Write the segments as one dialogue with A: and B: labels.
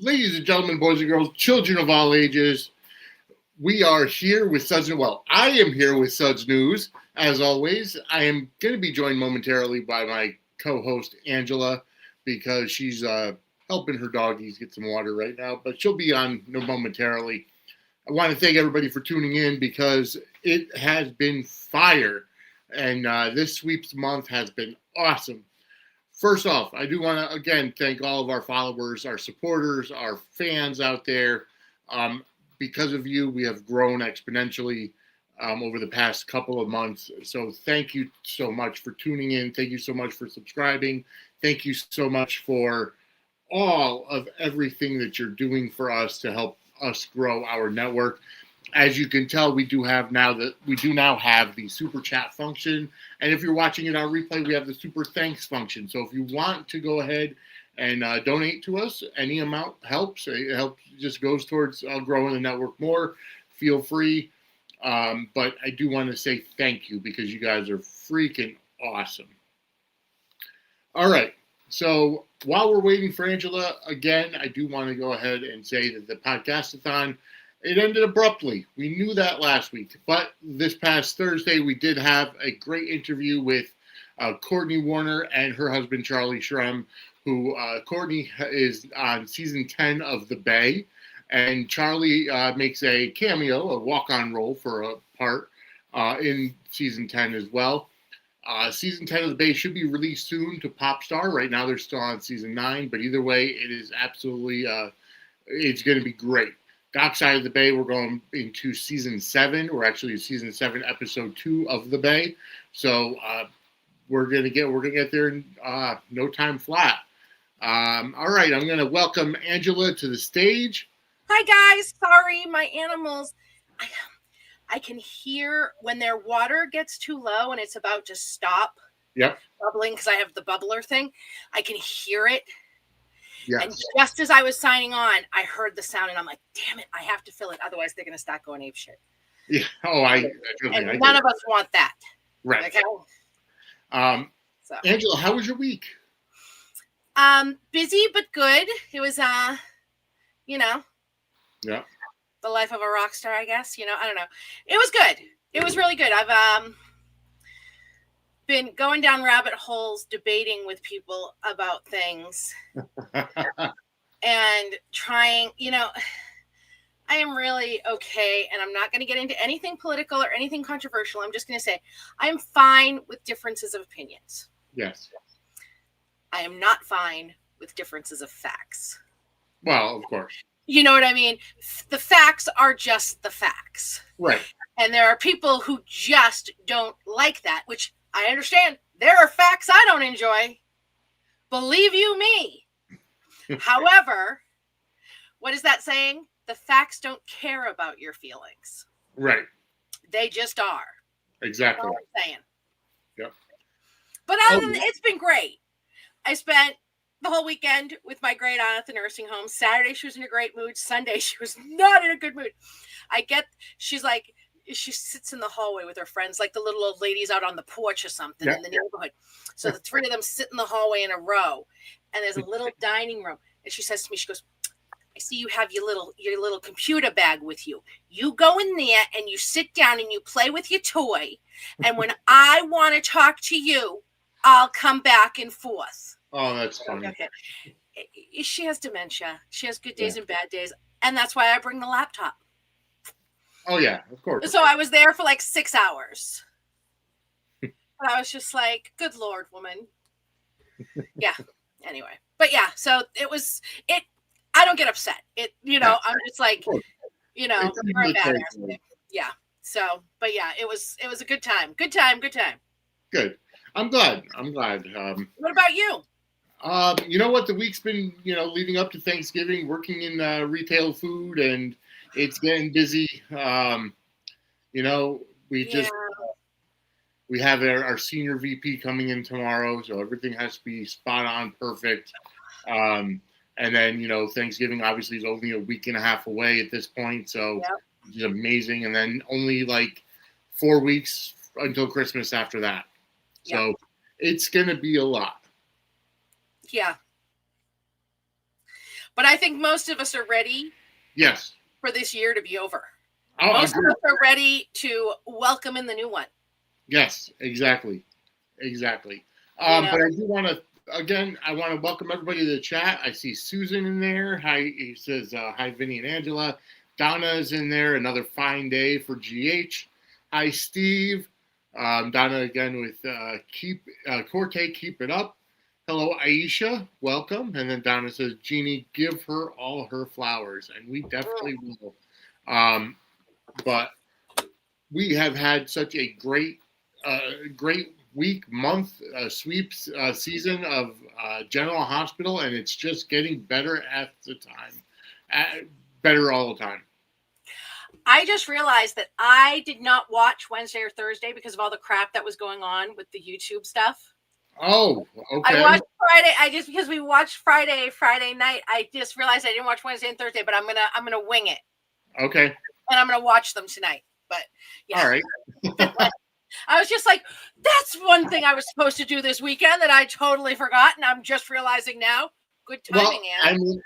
A: Ladies and gentlemen, boys and girls, children of all ages, we are here with Suds. Well, I am here with Suds News, as always. I am going to be joined momentarily by my co-host, Angela, because she's helping her doggies get some water right now, but she'll be on momentarily. I want to thank everybody for tuning in because it has been fire, and this sweeps month has been awesome. First off, I do want to, again, thank all of our followers, our supporters, our fans out there. Because of you, we have grown exponentially over the past couple of months. So thank you so much for tuning in. Thank you so much for subscribing. Thank you so much for all of everything that you're doing for us to help us grow our network. As you can tell, we do now have the super chat function, and if you're watching it on replay, we have the super thanks function. So if you want to go ahead and donate to us, any amount helps. It helps, just goes towards growing the network more. Feel free, but I do want to say thank you because you guys are freaking awesome. All right, so while we're waiting for Angela, again, I do want to go ahead and say that the podcast-a-thon, it ended abruptly. We knew that last week. But this past Thursday, we did have a great interview with Courtney Warner and her husband, Charlie Shrem, who Courtney is on season 10 of The Bay. And Charlie makes a cameo, a walk-on role for a part in season 10 as well. Season 10 of The Bay should be released soon to Popstar. Right now, they're still on season 9. But either way, it is absolutely, it's going to be great. Dockside of The Bay, we're going into season 7. We're actually in season 7, episode 2 of The Bay. So we're gonna get there in no time flat. All right, I'm gonna welcome Angela to the stage.
B: Hi guys, sorry, my animals. I can hear when their water gets too low and it's about to stop.
A: Yep.
B: Bubbling because I have the bubbler thing. I can hear it.
A: Yes.
B: And just as I was signing on, I heard the sound, and I'm like, "Damn it! I have to fill it, otherwise they're gonna start going apeshit."
A: Yeah. Oh,
B: and none of us want that.
A: Right.
B: Okay.
A: So. Angela, how was your week?
B: Busy but good. It was,
A: Yeah.
B: The life of a rock star, I guess. I don't know. It was good. It was really good. I've been going down rabbit holes debating with people about things and trying, I am really okay, and I'm not going to get into anything political or anything controversial. I'm just going to say I'm fine with differences of opinions.
A: Yes.
B: I am not fine with differences of facts.
A: Well, of course.
B: You know what I mean? The facts are just the facts.
A: Right.
B: And there are people who just don't like that, which I understand. There are facts I don't enjoy. Believe you me. However, what is that saying? The facts don't care about your feelings.
A: Right.
B: They just are.
A: Exactly.
B: That's what I'm saying.
A: Yep.
B: But other than it's been great. I spent the whole weekend with my great aunt at the nursing home. Saturday, she was in a great mood. Sunday, she was not in a good mood. She sits in the hallway with her friends, like the little old ladies out on the porch or something in the neighborhood. So the three of them sit in the hallway in a row, and there's a little dining room. And she says to me, she goes, "I see you have your little computer bag with you. You go in there and you sit down and you play with your toy. And when I want to talk to you, I'll come back and forth."
A: Oh, that's funny.
B: Okay. She has dementia. She has good days and bad days. And that's why I bring the laptop.
A: Oh, yeah, of course.
B: So I was there for like 6 hours. And I was just like, good Lord, woman. Yeah. Anyway. But yeah, so I don't get upset. I'm just like, you're a badass. Yeah. So, but yeah, it was a good time. Good time.
A: Good. I'm glad.
B: What about you?
A: You know what? The week's been, leading up to Thanksgiving, working in retail food, and it's getting busy. We have our senior VP coming in tomorrow, so everything has to be spot on, perfect. And then, Thanksgiving obviously is only a week and a half away at this point, so it's amazing. And then only like 4 weeks until Christmas after that. So it's going to be a lot.
B: Yeah. But I think most of us are ready.
A: Yes.
B: For this year to be over.
A: Oh,
B: most of us are ready to welcome in the new one.
A: Yes, exactly. But I do want to, again, I want to welcome everybody to the chat. I see Susan in there. Hi, he says, hi, Vinny and Angela. Donna is in there. Another fine day for GH. Hi, Steve. Donna again with Corte, keep it up. Hello, Aisha. Welcome. And then Donna says, Jeannie, give her all her flowers. And we definitely will. But we have had such a great week, month, sweeps season of General Hospital, and it's just getting better at the time. Better all the time.
B: I just realized that I did not watch Wednesday or Thursday because of all the crap that was going on with the YouTube stuff.
A: Oh, okay.
B: I watched Friday. Because we watched Friday night, I just realized I didn't watch Wednesday and Thursday, but I'm gonna wing it.
A: Okay.
B: And I'm gonna watch them tonight. But yeah.
A: All right.
B: I was just like, that's one thing I was supposed to do this weekend that I totally forgot, and I'm just realizing now. Good timing,
A: Ann. I mean,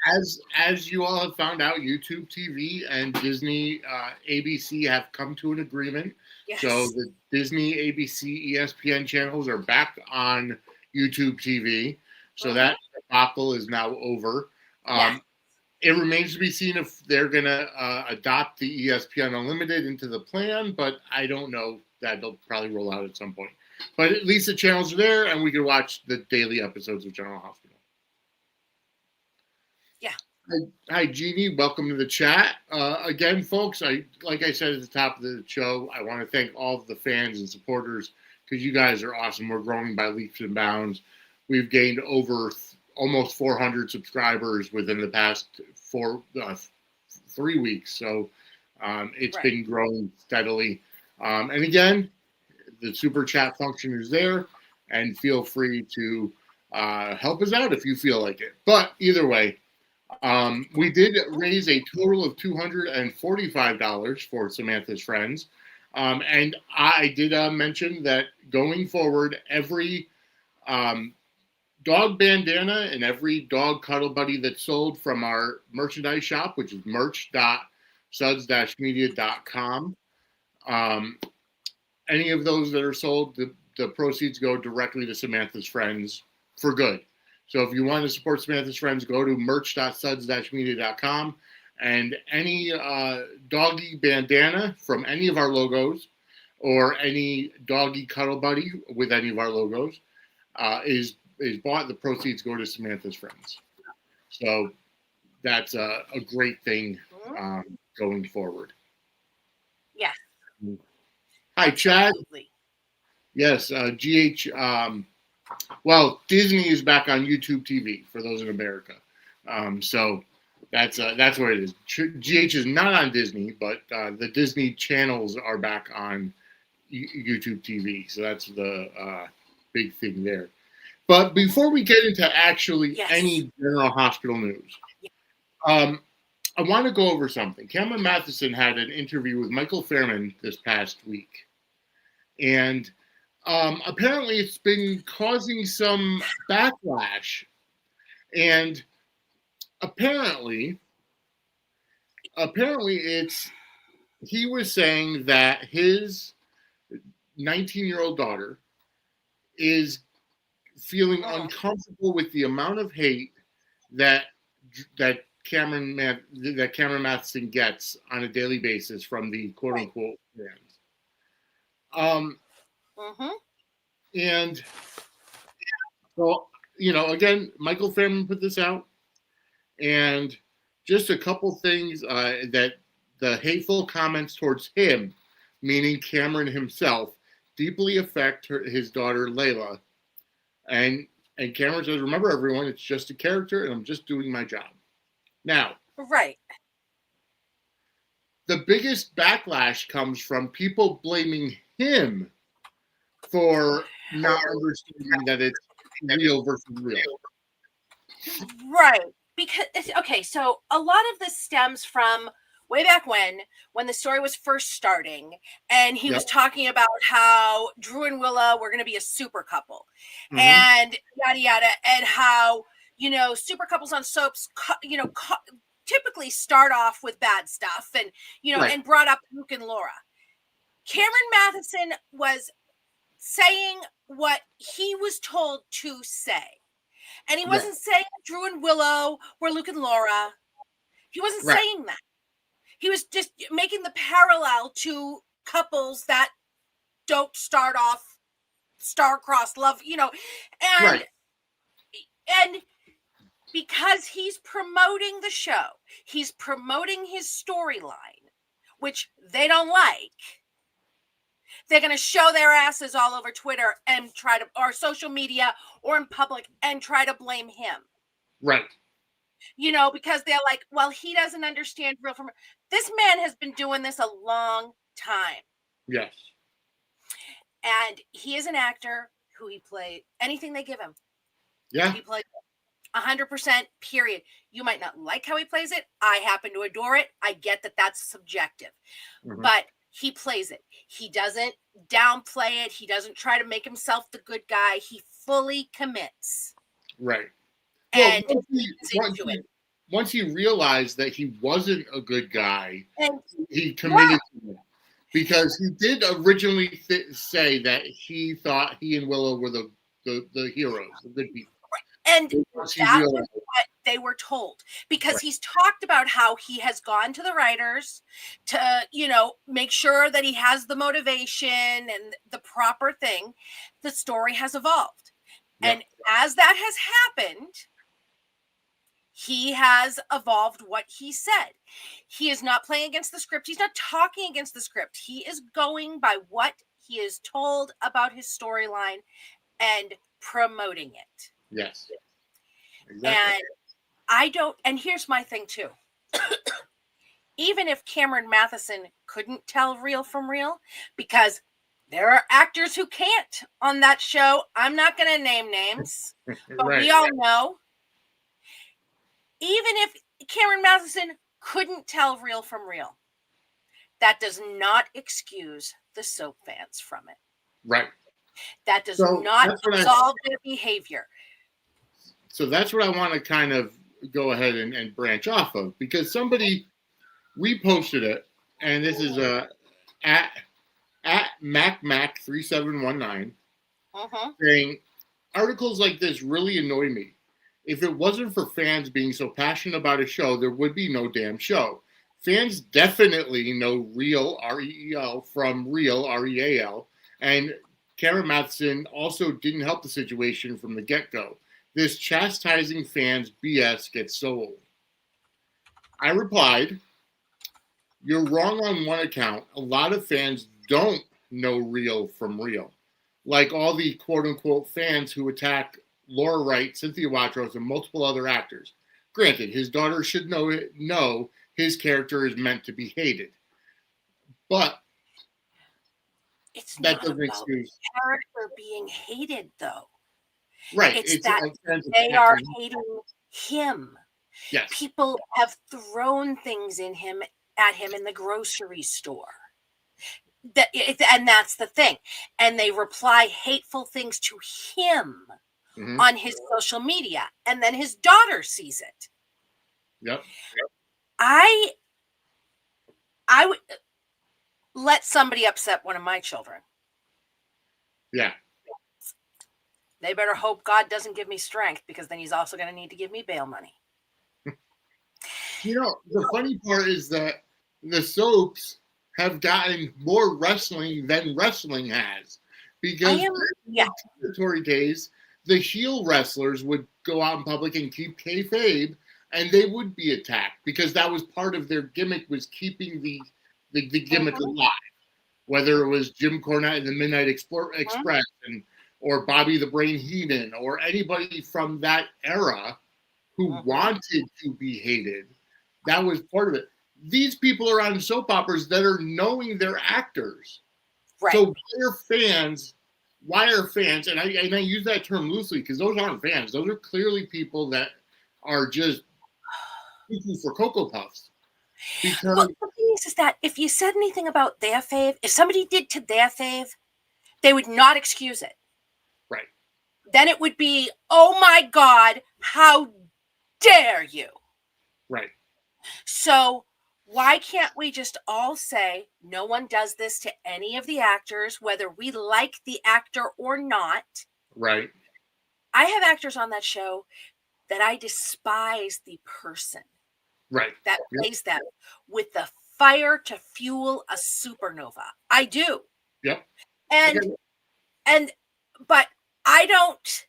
A: as you all have found out, YouTube TV and Disney, ABC have come to an agreement. Yes. So the Disney, ABC, ESPN channels are back on YouTube TV. So that debacle is now over. It remains to be seen if they're going to adopt the ESPN Unlimited into the plan, but I don't know. That they'll probably roll out at some point. But at least the channels are there, and we can watch the daily episodes of General Hospital.
B: Yeah.
A: Hi, Jeannie. Welcome to the chat. Again, folks, like I said at the top of the show, I want to thank all of the fans and supporters because you guys are awesome. We're growing by leaps and bounds. We've gained over almost 400 subscribers within the past 3 weeks. So it's been growing steadily. And again, the super chat function is there, and feel free to help us out if you feel like it. But either way, we did raise a total of $245 for Samantha's Friends. And I did mention that going forward, every dog bandana and every dog cuddle buddy that's sold from our merchandise shop, which is merch.suds-media.com, any of those that are sold, the proceeds go directly to Samantha's Friends for good. So if you want to support Samantha's Friends, go to merch.suds-media.com, and any doggy bandana from any of our logos or any doggy cuddle buddy with any of our logos is bought. The proceeds go to Samantha's Friends. So that's a great thing going forward.
B: Yeah.
A: Hi, Chad. Yes, GH. Well, Disney is back on YouTube TV for those in America. So that's where it is. GH is not on Disney, but the Disney channels are back on YouTube TV. So that's the big thing there. But before we get into actually any General Hospital news, I want to go over something. Cameron Matheson had an interview with Michael Fairman this past week. And apparently it's been causing some backlash. And apparently he was saying that his 19-year-old daughter is feeling uncomfortable with the amount of hate that Cameron Matheson gets on a daily basis from the quote unquote fans. And so, again, Michael Fairman put this out, and just a couple things that the hateful comments towards him, meaning Cameron himself, deeply affect his daughter Layla. And Cameron says, remember, everyone, it's just a character, and I'm just doing my job. Now, the biggest backlash comes from people blaming him for not understanding that it's real versus real.
B: Right. Because, so a lot of this stems from way back when the story was first starting, and he was talking about how Drew and Willa were going to be a super couple, and yada, yada, and how, super couples on soaps, typically start off with bad stuff and,
A: Right.
B: and brought up Luke and Laura. Cameron Matheson was saying what he was told to say. And he wasn't saying Drew and Willow were Luke and Laura. He wasn't saying that. He was just making the parallel to couples that don't start off star-crossed love, and because he's promoting the show, he's promoting his storyline, which they don't like. They're going to show their asses all over Twitter and or social media or in public and try to blame him.
A: Right.
B: Because they're like, well, he doesn't understand real from. This man has been doing this a long time.
A: Yes.
B: And he is an actor who he played anything they give him.
A: Yeah.
B: He played 100%, period. You might not like how he plays it. I happen to adore it. I get that that's subjective. Mm-hmm. But he plays it. He doesn't downplay it. He doesn't try to make himself the good guy. He fully commits.
A: Right.
B: And
A: once he realized that he wasn't a good guy, he committed to it. Because he did originally say that he thought he and Willow were the heroes, the good people.
B: And that was what they were told. Because he's talked about how he has gone to the writers to, make sure that he has the motivation and the proper thing. The story has evolved. Yep. And as that has happened, he has evolved what he said. He is not playing against the script. He's not talking against the script. He is going by what he is told about his storyline and promoting it.
A: Yes. Exactly.
B: And here's my thing too. Even if Cameron Matheson couldn't tell real from real, because there are actors who can't on that show. I'm not going to name names, but we all know. Even if Cameron Matheson couldn't tell real from real, that does not excuse the soap fans from it.
A: Right.
B: That does not absolve their behavior.
A: So that's what I want to kind of go ahead and branch off of, because somebody reposted it, and this is at MacMac3719 saying, articles like this really annoy me. If it wasn't for fans being so passionate about a show, there would be no damn show. Fans definitely know real, R-E-E-L, from real, R-E-A-L. And Cameron Matheson also didn't help the situation from the get-go. This chastising fans BS gets so old. I replied, you're wrong on one account. A lot of fans don't know real from real. Like all the quote-unquote fans who attack Laura Wright, Cynthia Watros, and multiple other actors. Granted, his daughter should know his character is meant to be hated. But
B: it's that doesn't excuse character being hated, though.
A: Right.
B: It's that they are hating him.
A: Yes.
B: People have thrown things at him in the grocery store. And that's the thing. And they reply hateful things to him. Mm-hmm. On his social media, and then his daughter sees it.
A: Yep.
B: I would let somebody upset one of my children.
A: Yeah.
B: They better hope God doesn't give me strength, because then he's also going to need to give me bail money.
A: The funny part is that the soaps have gotten more wrestling than wrestling has, because in the days, the heel wrestlers would go out in public and keep kayfabe, and they would be attacked because that was part of their gimmick, was keeping the gimmick alive. Whether it was Jim Cornette in the Midnight Express, or Bobby the Brain Heenan, or anybody from that era who wanted to be hated, that was part of it. These people are on soap operas that are knowing they're actors. Right. So why are fans, and I use that term loosely because those aren't fans. Those are clearly people that are just looking for Cocoa Puffs. Because
B: the thing is that if you said anything about their fave, if somebody did to their fave, they would not excuse it.
A: Right.
B: then it would be, oh my God, how dare you?
A: Right.
B: So why can't we just all say no one does this to any of the actors, whether we like the actor or not?
A: Right.
B: I have actors on that show that I despise the person
A: Right.
B: that plays them with the fire to fuel a supernova. I do.
A: Yep.
B: But I don't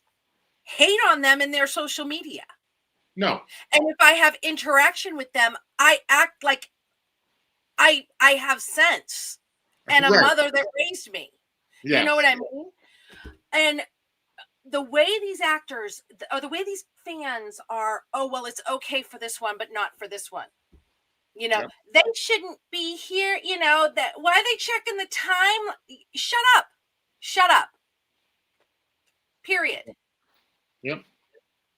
B: hate on them in their social media.
A: No.
B: And if I have interaction with them, I act like I have sense and a mother that raised me. Yes. You know what I mean? And the way these actors or the way these fans are, oh, well, it's okay for this one, but not for this one. You know, they shouldn't be here. You know, that why are they checking the time? Shut up. Shut up. Period.
A: Yep.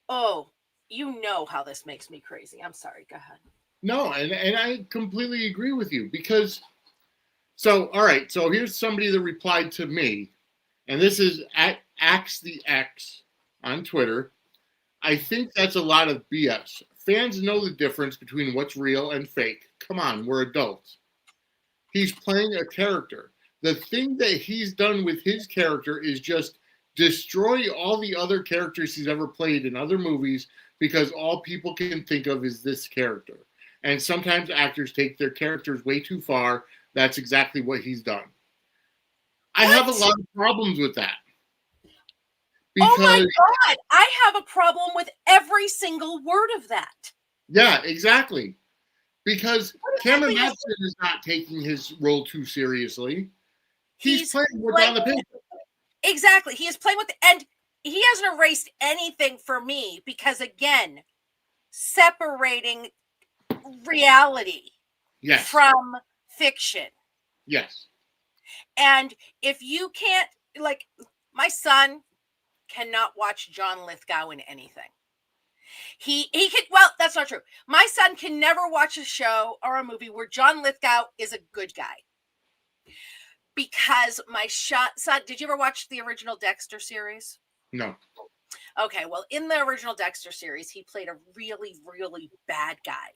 B: Oh, you know how this makes me crazy. I'm sorry. Go ahead.
A: No, and I completely agree with you because, so, all right, so here's somebody that replied to me, and this is at Axe the X on Twitter. I think that's a lot of BS. Fans know the difference between what's real and fake. Come on, we're adults. He's playing a character. The thing that he's done with his character is just destroy all the other characters he's ever played in other movies because all people can think of is this character. And sometimes actors take their characters way too far. That's exactly what he's done. I have a lot of problems with that.
B: Oh my God, I have a problem with every single word of that.
A: Yeah, exactly. Because Cameron Matheson is not taking his role too seriously. He's playing what's on the page.
B: Exactly. He is playing with, and he hasn't erased anything for me because, again, separating reality from fiction.
A: Yes.
B: And if you can't, like, my son cannot watch John Lithgow in anything. He could, well, that's not true. My son can never watch a show or a movie where John Lithgow is a good guy. Because my son, did you ever watch the original Dexter series?
A: No.
B: Okay, well, in the original Dexter series, he played a really, really bad guy.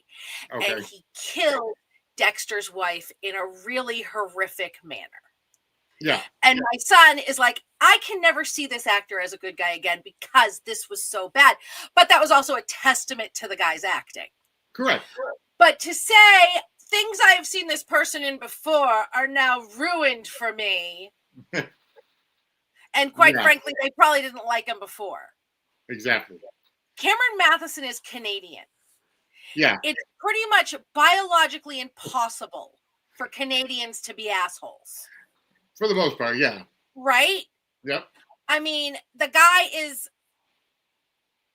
B: Okay. And he killed Dexter's wife in a really horrific manner.
A: Yeah.
B: And my son is like, I can never see this actor as a good guy again because this was so bad. But that was also a testament to the guy's acting.
A: Correct.
B: But to say things I have seen this person in before are now ruined for me. And quite frankly, they probably didn't like him before.
A: Exactly.
B: Cameron Matheson is Canadian.
A: Yeah.
B: It's pretty much biologically impossible for Canadians to be assholes.
A: For the most part, yeah.
B: Right?
A: Yep.
B: I mean, the guy is,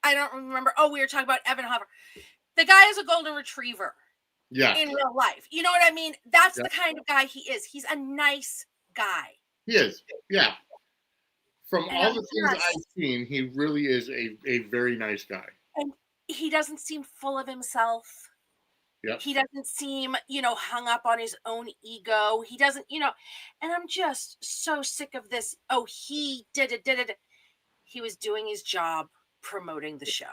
B: I don't remember. Oh, we were talking about Evan Hoffer. The guy is a golden retriever.
A: Yeah.
B: In real life. You know what I mean? That's the kind of guy he is. He's a nice guy.
A: He is. Yeah. From all the things I've seen, he really is a very nice guy.
B: And he doesn't seem full of himself.
A: Yep.
B: He doesn't seem, hung up on his own ego. He doesn't, and I'm just so sick of this. Oh, he did it. He was doing his job promoting the show.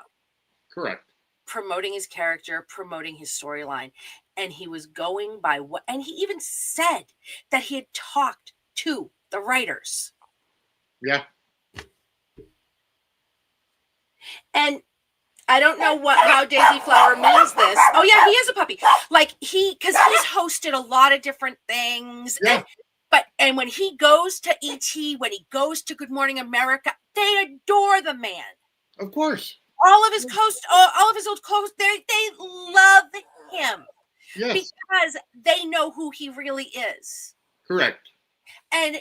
A: Correct.
B: Promoting his character, promoting his storyline. And he was going by what, and he even said that he had talked to the writers.
A: Yeah.
B: And I don't know how Daisy Flower means this. Oh yeah, he is a puppy. Like because he's hosted a lot of different things.
A: Yeah.
B: And when he goes to ET, when he goes to Good Morning America, they adore the man.
A: Of course.
B: All of his old co-hosts, they love him.
A: Yes.
B: Because they know who he really is.
A: Correct.
B: And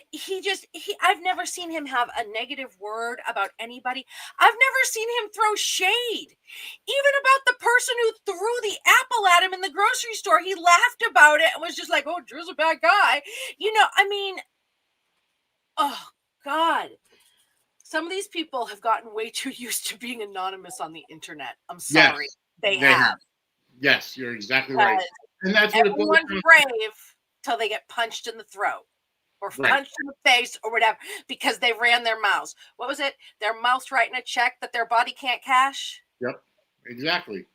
B: I've never seen him have a negative word about anybody. I've never seen him throw shade. Even about the person who threw the apple at him in the grocery store. He laughed about it and was just like, oh, Drew's a bad guy. Oh, God. Some of these people have gotten way too used to being anonymous on the internet. I'm sorry.
A: Yes,
B: they have.
A: Yes, you're exactly right. And that's what
B: everyone's brave till they get punched in the throat. or punched in the face or whatever because they ran their mouths. What was it? Their mouth's writing a check that their body can't cash.
A: Yep, exactly.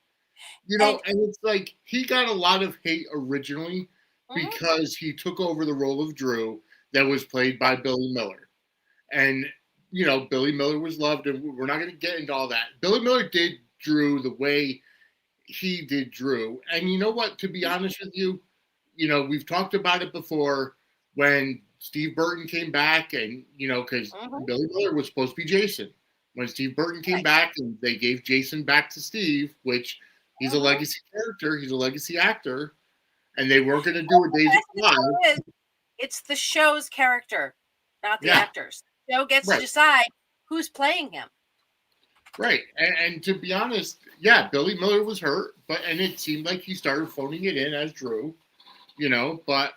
A: And it's like he got a lot of hate originally because he took over the role of Drew that was played by Billy Miller. And, Billy Miller was loved, and we're not going to get into all that. Billy Miller did Drew the way he did Drew. And you know what? To be honest with you, we've talked about it before when Steve Burton came back and, because Billy Miller was supposed to be Jason. When Steve Burton came back and they gave Jason back to Steve, which he's a legacy character, he's a legacy actor, and they weren't going to do a Days of Live.
B: It's the show's character, not the actors. The show gets to decide who's playing him.
A: Right. And to be honest, Billy Miller was hurt, and it seemed like he started phoning it in as Drew, but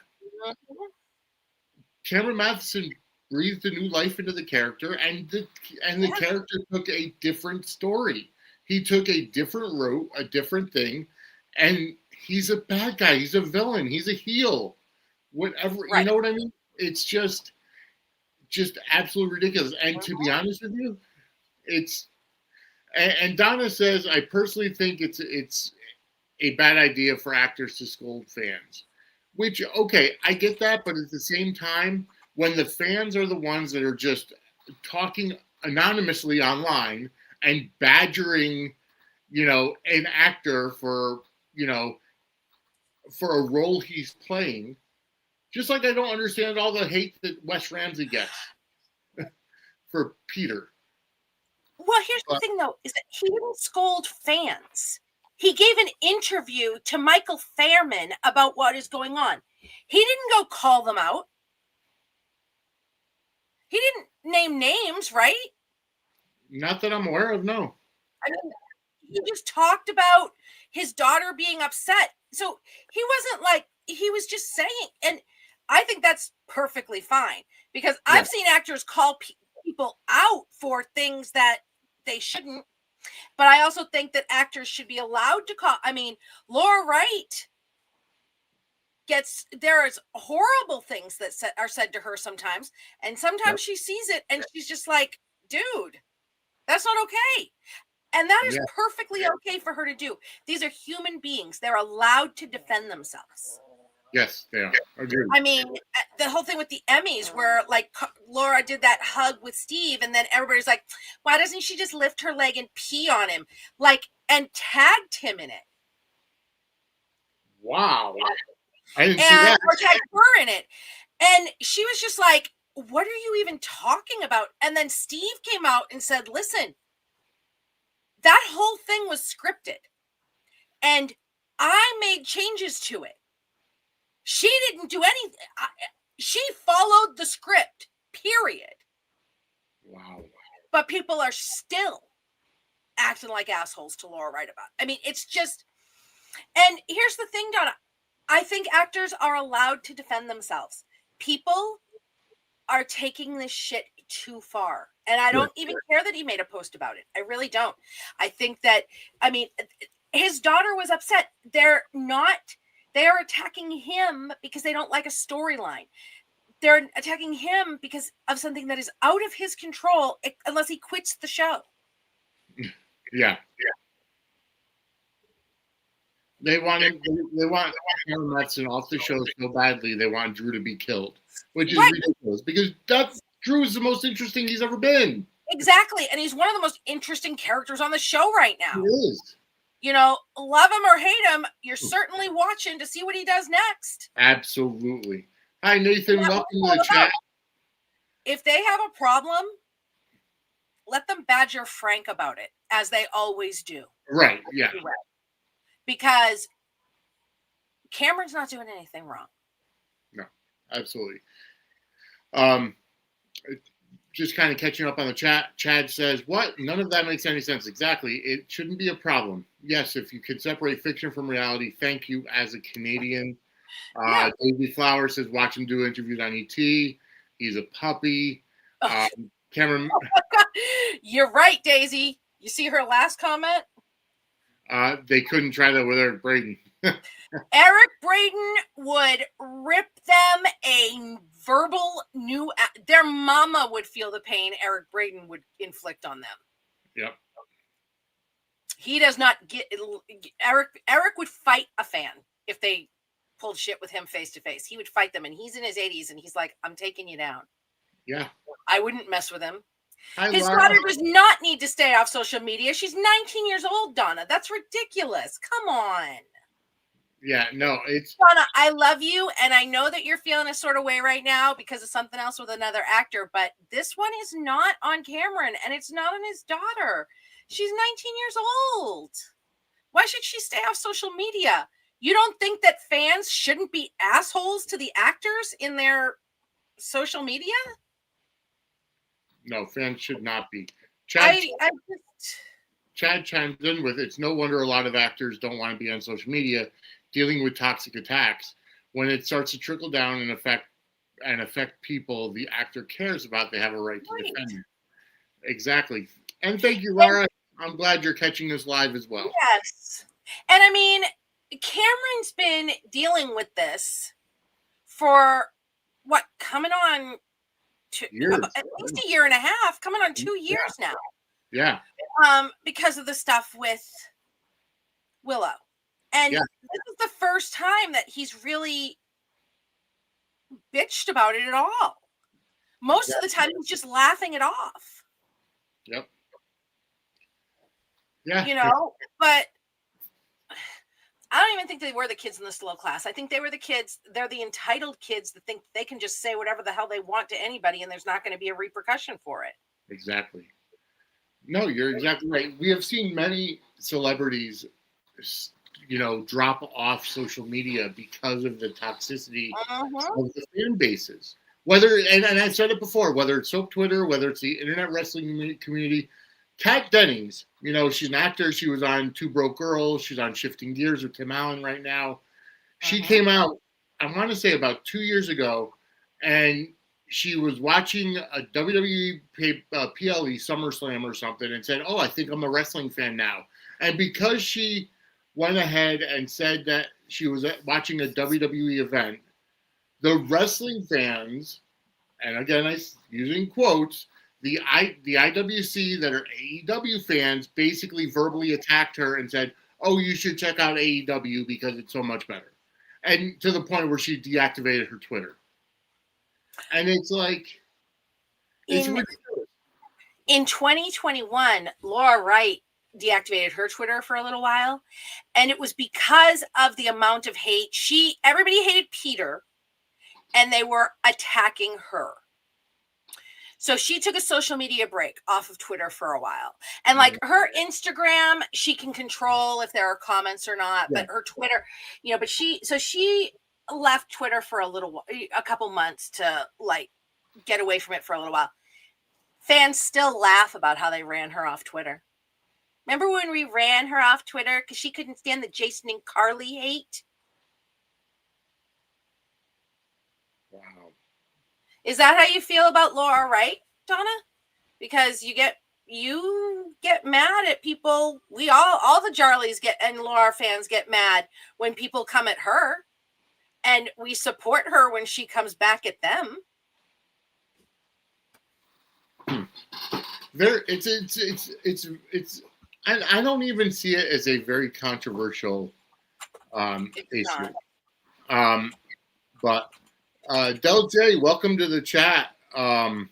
A: Cameron Matheson breathed a new life into the character, and the character took a different story. He took a different route, a different thing, and he's a bad guy. He's a villain. He's a heel. Whatever, you know what I mean? It's just absolutely ridiculous. And to be honest with you, and Donna says, I personally think it's a bad idea for actors to scold fans. Which, okay, I get that, but at the same time, when the fans are the ones that are just talking anonymously online and badgering, an actor for a role he's playing, just like I don't understand all the hate that Wes Ramsey gets for Peter.
B: Well, here's the thing, though, is that he didn't scold fans. He gave an interview to Michael Fairman about what is going on. He didn't go call them out. He didn't name names, right?
A: Not that I'm aware of, no.
B: I mean, he just talked about his daughter being upset. So he wasn't like, he was just saying, and I think that's perfectly fine because I've seen actors call people out for things that they shouldn't. But I also think that actors should be allowed to call. I mean, Laura Wright there's horrible things that are said to her sometimes. And sometimes she sees it and she's just like, dude, that's not okay. And that is perfectly okay for her to do. These are human beings. They're allowed to defend themselves.
A: Yes, they are. Agreed.
B: I mean, the whole thing with the Emmys where like Laura did that hug with Steve and then everybody's like, why doesn't she just lift her leg and pee on him? Like, and tagged him in it.
A: Wow. I didn't see that.
B: Or tagged her in it. And she was just like, what are you even talking about? And then Steve came out and said, listen, that whole thing was scripted. And I made changes to it. She didn't do anything. She followed the script, period.
A: Wow.
B: But people are still acting like assholes to Laura Wright about it. I mean, it's just, and here's the thing, Donna. I think actors are allowed to defend themselves. People are taking this shit too far. And I don't even care that he made a post about it. I really don't. I think that, I mean, his daughter was upset. They are attacking him because they don't like a storyline. They're attacking him because of something that is out of his control, unless he quits the show.
A: Yeah. They want Cameron Matheson off the show so badly. They want Drew to be killed, which is ridiculous because Drew is the most interesting he's ever been.
B: Exactly, and he's one of the most interesting characters on the show right now.
A: He is.
B: Love him or hate him, you're certainly watching to see what he does next.
A: Absolutely. Hi, Nathan. Welcome to the chat.
B: If they have a problem, let them badger Frank about it, as they always do.
A: Right, yeah.
B: Because Cameron's not doing anything wrong.
A: No, absolutely. Just kind of catching up on the chat. Chad says, what? None of that makes any sense. Exactly. It shouldn't be a problem. Yes, if you can separate fiction from reality, thank you as a Canadian. Daisy Flower says, watch him do interviews on ET. He's a puppy. Cameron.
B: You're right, Daisy. You see her last comment?
A: They couldn't try that with Eric Braeden.
B: Eric Braeden would rip them a verbal new. Their mama would feel the pain Eric Braeden would inflict on them.
A: Yep.
B: He does not get Eric. Eric would fight a fan if they pulled shit with him face to face. He would fight them, and he's in his 80s, and he's like, "I'm taking you down."
A: Yeah.
B: I wouldn't mess with him.
A: Hi,
B: His
A: Laura.
B: daughter does not need to stay off social media. She's 19 years old, Donna. That's ridiculous. Come on.
A: Yeah, no, it's
B: Donna, I love you, and I know that you're feeling a sort of way right now because of something else with another actor, but this one is not on Cameron, and it's not on his daughter. She's 19 years old. Why should she stay off social media? You don't think that fans shouldn't be assholes to the actors in their social media?
A: no, fans should not be. Chad chimes in with, it's no wonder a lot of actors don't want to be on social media dealing with toxic attacks. When it starts to trickle down and affect people the actor cares about, they have a right to defend. Exactly. And thank you, Laura. I'm glad you're catching this live as well.
B: Yes. And I mean, Cameron's been dealing with this for what, coming on at least a year and a half, coming on 2 years now.
A: Yeah.
B: Because of the stuff with Willow. And this is the first time that he's really bitched about it at all. Most of the time he's just laughing it off.
A: Yep. Yeah.
B: You know, but I don't even think they were the kids in the slow class. I think they were the kids. They're the entitled kids that think they can just say whatever the hell they want to anybody and there's not going to be a repercussion for it.
A: Exactly. No, you're exactly right. We have seen many celebrities, drop off social media because of the toxicity of the fan bases. Whether, and I said it before, whether it's Soap Twitter, whether it's the internet wrestling community, Kat Dennings, she's an actor. She was on Two Broke Girls. She's on Shifting Gears with Tim Allen right now. She came out, I want to say about 2 years ago, and she was watching a WWE PLE SummerSlam or something and said, I think I'm a wrestling fan now. And because she went ahead and said that she was watching a WWE event, the wrestling fans, and again, I'm using quotes, the IWC that are AEW fans basically verbally attacked her and said, you should check out AEW because it's so much better. And to the point where she deactivated her Twitter. And it's like, it's ridiculous.
B: In 2021, Laura Wright deactivated her Twitter for a little while. And it was because of the amount of hate. Everybody hated Peter and they were attacking her. So she took a social media break off of Twitter for a while. And like her Instagram, she can control if there are comments or not, but her Twitter, but she left Twitter for a couple months to like get away from it for a little while. Fans still laugh about how they ran her off Twitter. Remember when we ran her off Twitter because she couldn't stand the Jason and Carly hate?
A: Wow.
B: Is that how you feel about Laura Wright, Donna? Because you get mad at people. We all the Jarleys and Laura fans get mad when people come at her, and we support her when she comes back at them.
A: I don't even see it as a very controversial issue. But Del J, welcome to the chat. I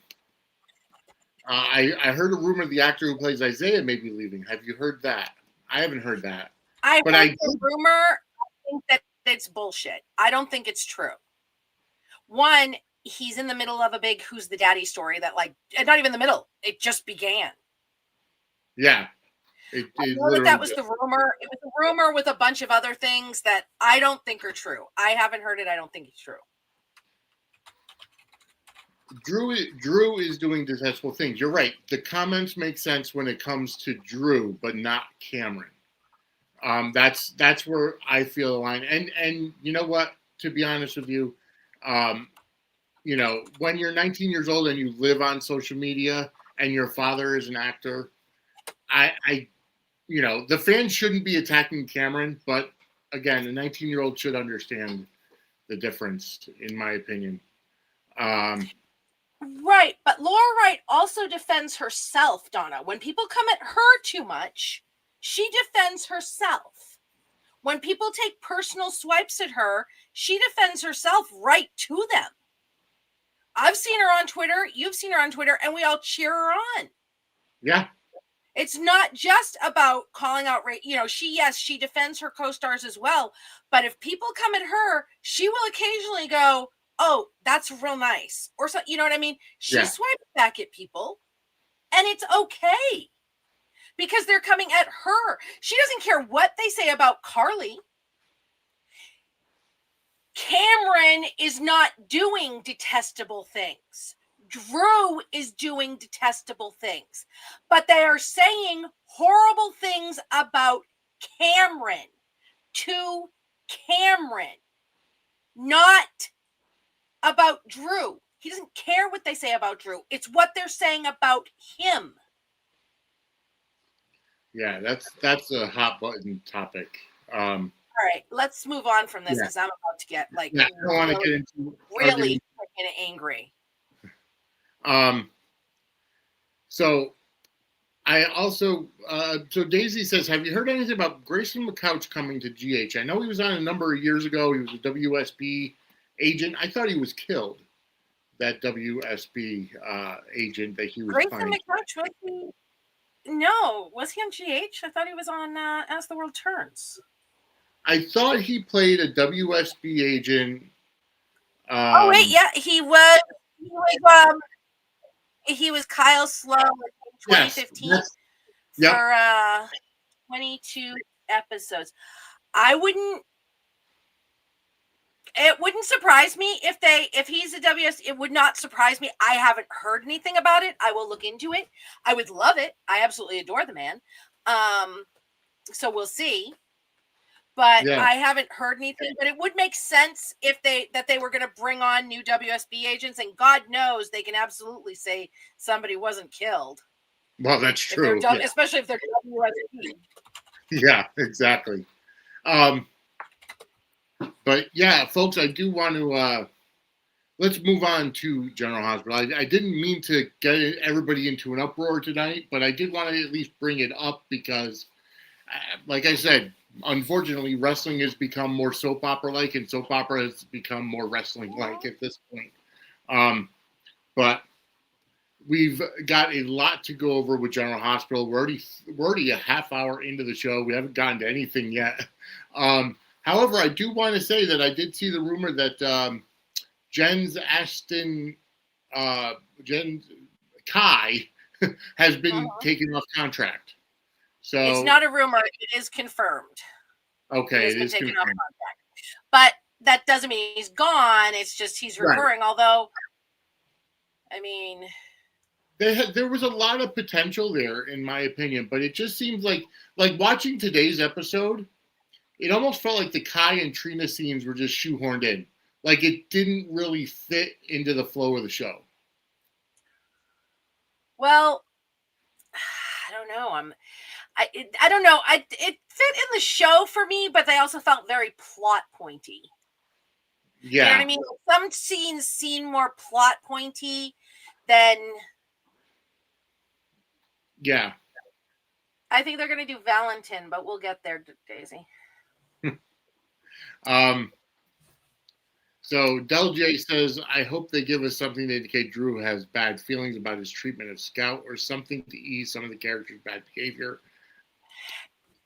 A: heard a rumor the actor who plays Isaiah may be leaving. Have you heard that? I haven't heard that.
B: I heard the rumor. I think that it's bullshit. I don't think it's true. One, he's in the middle of a big Who's the Daddy story that not even the middle. It just began.
A: Yeah.
B: I know that was the rumor. It was a rumor with a bunch of other things that I don't think are true. I haven't heard it. I don't think it's true.
A: Drew is doing detestable things. You're right. The comments make sense when it comes to Drew, but not Cameron. That's where I feel the line. And you know what? To be honest with you, when you're 19 years old and you live on social media and your father is an actor, the fans shouldn't be attacking Cameron, but again, a 19-year-old should understand the difference, in my opinion.
B: Right, but Laura Wright also defends herself, Donna. When people come at her too much, she defends herself. When people take personal swipes at her, she defends herself right to them. I've seen her on Twitter, you've seen her on Twitter, and we all cheer her on.
A: Yeah.
B: It's not just about calling out, she defends her co-stars as well. But if people come at her, she will occasionally go, oh, that's real nice. Or so, you know what I mean? She swipes back at people, and it's okay because they're coming at her. She doesn't care what they say about Carly. Cameron is not doing detestable things. Drew is doing detestable things, but they are saying horrible things about Cameron to Cameron, not about Drew. He doesn't care what they say about Drew. It's what they're saying about him.
A: Yeah, that's a hot button topic.
B: All right, let's move on from this because I'm about to get
A: I don't want to get into
B: really freaking angry.
A: So I also, so Daisy says, have you heard anything about Grayson McCouch coming to GH? I know he was on a number of years ago. He was a WSB agent. I thought he was killed, that WSB agent that he was
B: Grayson McCouch, was he? No, was he on GH? I thought he was on As the World Turns.
A: I thought he played a WSB agent.
B: Oh, wait, yeah, he was Kyle Slow in 2015 for 22 episodes. It wouldn't surprise me if he's a WS. It would not surprise me. I haven't heard anything about it. I will look into it. I would love it. I absolutely adore the man. So we'll see. But I haven't heard anything. But it would make sense if they were going to bring on new WSB agents, and God knows they can absolutely say somebody wasn't killed.
A: Well, that's true,
B: especially if they're WSB.
A: Yeah, exactly. But yeah, folks, I do want to let's move on to General Hospital. I didn't mean to get everybody into an uproar tonight, but I did want to at least bring it up because, like I said, unfortunately, wrestling has become more soap opera-like, and soap opera has become more wrestling-like at this point. But we've got a lot to go over with General Hospital. We're already a half hour into the show. We haven't gotten to anything yet. However, I do want to say that I did see the rumor that Jen Kai has been taken off contract. So
B: it's not a rumor; it is confirmed.
A: Okay, it is confirmed. Off contract.
B: But that doesn't mean he's gone. It's just he's recurring. Right. Although, I mean,
A: there was a lot of potential there, in my opinion. But it just seems like watching today's episode, it almost felt like the Kai and Trina scenes were just shoehorned in. Like it didn't really fit into the flow of the show.
B: Well, I don't know. I don't know. It fit in the show for me, but they also felt very plot pointy.
A: Yeah.
B: You know what I mean? Some scenes seem more plot pointy than.
A: Yeah.
B: I think they're going to do Valentin, but we'll get there, Daisy.
A: So Del J says, I hope they give us something to indicate Drew has bad feelings about his treatment of Scout or something to ease some of the character's bad behavior.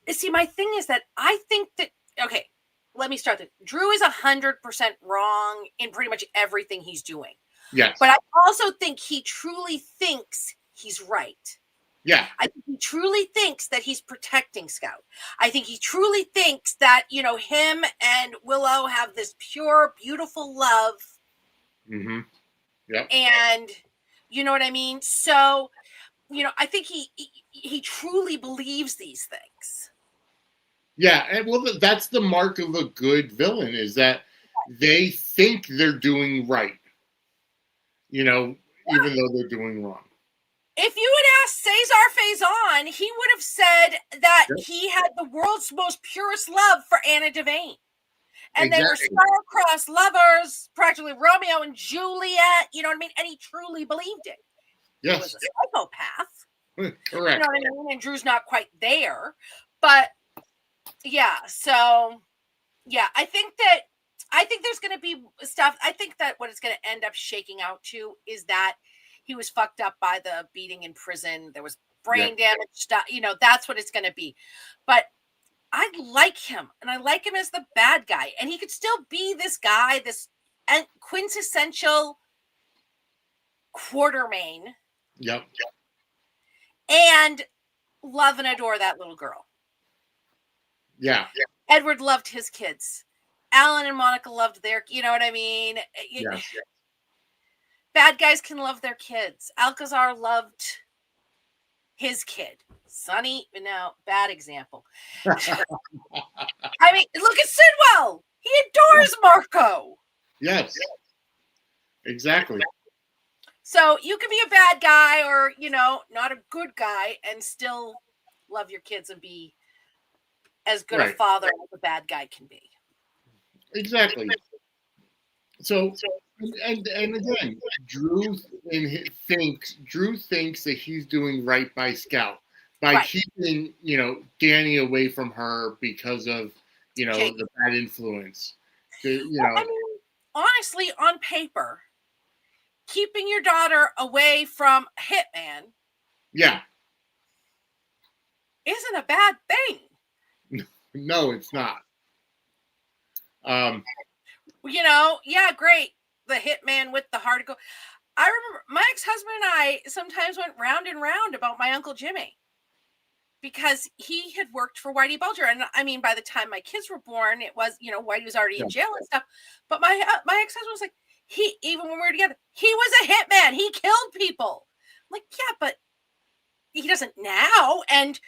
B: See, my thing is that I think that, okay, let me start this. Drew is 100% wrong in pretty much everything he's doing.
A: Yes.
B: But I also think he truly thinks he's right.
A: Yeah.
B: I think he truly thinks that he's protecting Scout. I think he truly thinks that, him and Willow have this pure, beautiful love.
A: Mm-hmm. Yep.
B: And you know what I mean? So, I think he truly believes these things.
A: Yeah. And well, that's the mark of a good villain is that they think they're doing right, even though they're doing wrong.
B: If you had Cesar Faison, he would have said that he had the world's most purest love for Anna Devane. And they were star-crossed lovers, practically Romeo and Juliet, you know what I mean? And he truly believed it.
A: Yes.
B: He was a psychopath.
A: Correct.
B: You know what I mean? And Drew's not quite there. But, yeah, so, yeah, I think there's going to be stuff. I think that what it's going to end up shaking out to is that he was fucked up by the beating in prison. There was brain damage stuff. You know, that's what it's going to be. But I like him, and I like him as the bad guy. And he could still be this guy, this quintessential Quartermain.
A: Yep.
B: And love and adore that little girl.
A: Yeah.
B: Edward loved his kids. Alan and Monica loved their, you know what I mean?
A: Yes.
B: Bad guys can love their kids. Alcazar loved his kid. Sonny, no, bad example. I mean, look at Sidwell. He adores Marco.
A: Yes. Exactly.
B: So you can be a bad guy or, you know, not a good guy and still love your kids and be as good a father as a bad guy can be.
A: Exactly. So and again, Drew thinks that he's doing right by Scout by keeping, you know, Danny away from her because of, you know, the bad influence. You know,
B: I mean, honestly, on paper, keeping your daughter away from Hitman, isn't a bad thing.
A: No, it's not.
B: You know, yeah, great. The Hitman with the heart of gold. I remember my ex-husband and I sometimes went round and round about my Uncle Jimmy because he had worked for Whitey Bulger. And I mean, by the time my kids were born, it was, you know, Whitey was already in jail and stuff. But my ex-husband was like, even when we were together, he was a hitman. He killed people. I'm like, yeah, but he doesn't now. And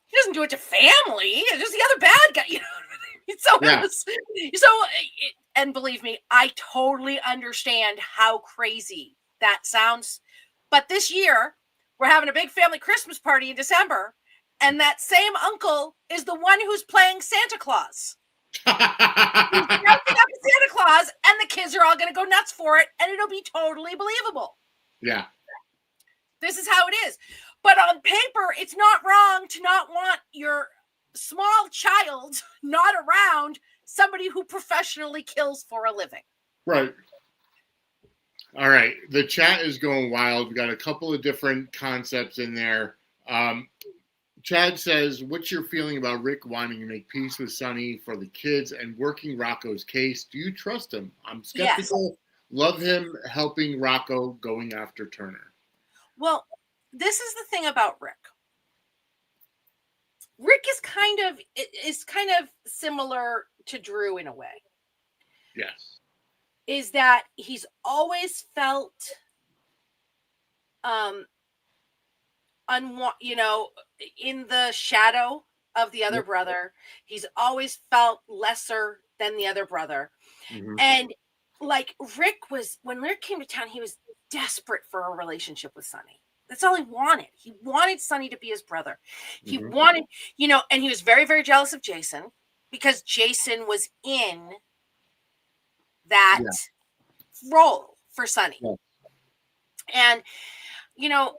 B: he doesn't do it to family. It's just the other bad guy, you know what I mean? So, and believe me, I totally understand how crazy that sounds. But this year, we're having a big family Christmas party in December, and that same uncle is the one who's playing Santa Claus. He's dressing up as Santa Claus, and the kids are all going to go nuts for it, and it'll be totally believable.
A: Yeah.
B: This is how it is. But on paper, it's not wrong to not want your small child not around somebody who professionally kills for a living.
A: Right. All right. The chat is going wild. We got a couple of different concepts in there. Chad says, what's your feeling about Rick wanting to make peace with Sonny for the kids and working Rocco's case? Do you trust him? I'm skeptical. Yes. Love him helping Rocco going after Turner.
B: Well, this is the thing about Rick. Rick is kind of similar to Drew in a way.
A: Yes.
B: Is that he's always felt you know, in the shadow of the other brother. He's always felt lesser than the other brother. Mm-hmm. And like when Rick came to town, he was desperate for a relationship with Sonny. That's all he wanted. He wanted Sonny to be his brother. He wanted, you know, and he was very, very jealous of Jason because Jason was in that role for Sonny. Yeah. And, you know,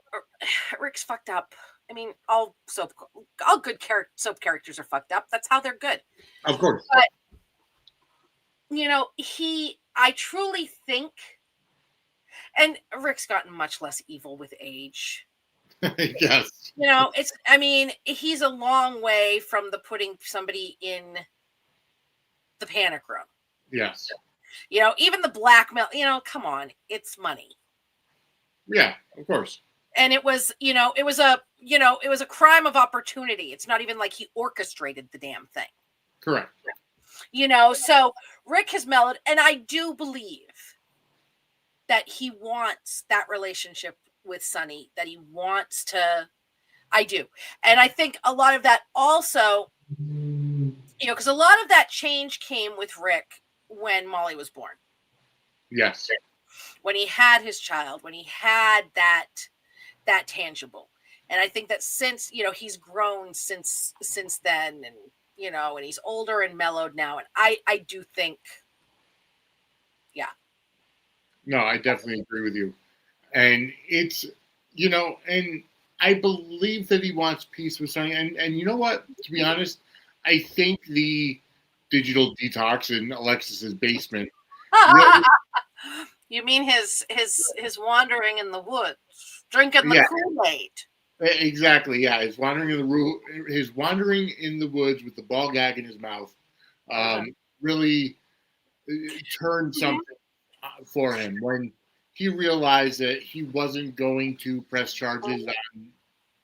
B: Rick's fucked up. I mean, all good soap characters are fucked up. That's how they're good.
A: Of course.
B: But, you know, I truly think, and Rick's gotten much less evil with age.
A: Yes.
B: You know, he's a long way from putting somebody in the panic room.
A: Yes.
B: You know, even the blackmail, you know, come on, it's money.
A: Yeah, of course.
B: And it was a crime of opportunity. It's not even like he orchestrated the damn thing.
A: Correct.
B: You know, so Rick has mellowed, and I do believe that he wants that relationship with Sonny, that he wants to, I do. And I think a lot of that also, you know, because a lot of that change came with Rick when Molly was born.
A: Yes.
B: When he had his child, when he had that tangible. And I think that since, he's grown since then, and, and he's older and mellowed now. And I do think, yeah.
A: No, I definitely agree with you. And it's, and I believe that he wants peace with Sonny. And you know what? To be honest, I think the digital detox in Alexis's basement. Really,
B: You mean his wandering in the woods, drinking the Kool-Aid?
A: Exactly. Yeah, his wandering in the woods with the ball gag in his mouth, really turned something for him when he realized that he wasn't going to press charges on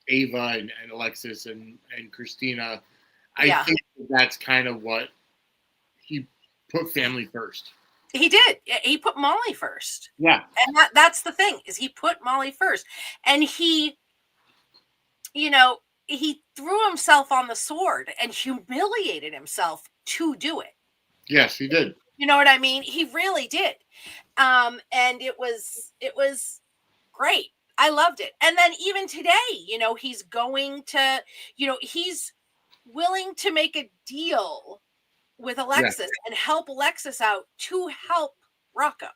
A: Ava and Alexis and Christina. I think that's kind of what he put family first.
B: He did. He put Molly first.
A: Yeah.
B: And that's the thing, is he put Molly first. And he, he threw himself on the sword and humiliated himself to do it.
A: Yes, he did.
B: You know what I mean? He really did. And it was great. I loved it. And then even today, he's going to, he's willing to make a deal with Alexis and help Alexis out to help Rocco.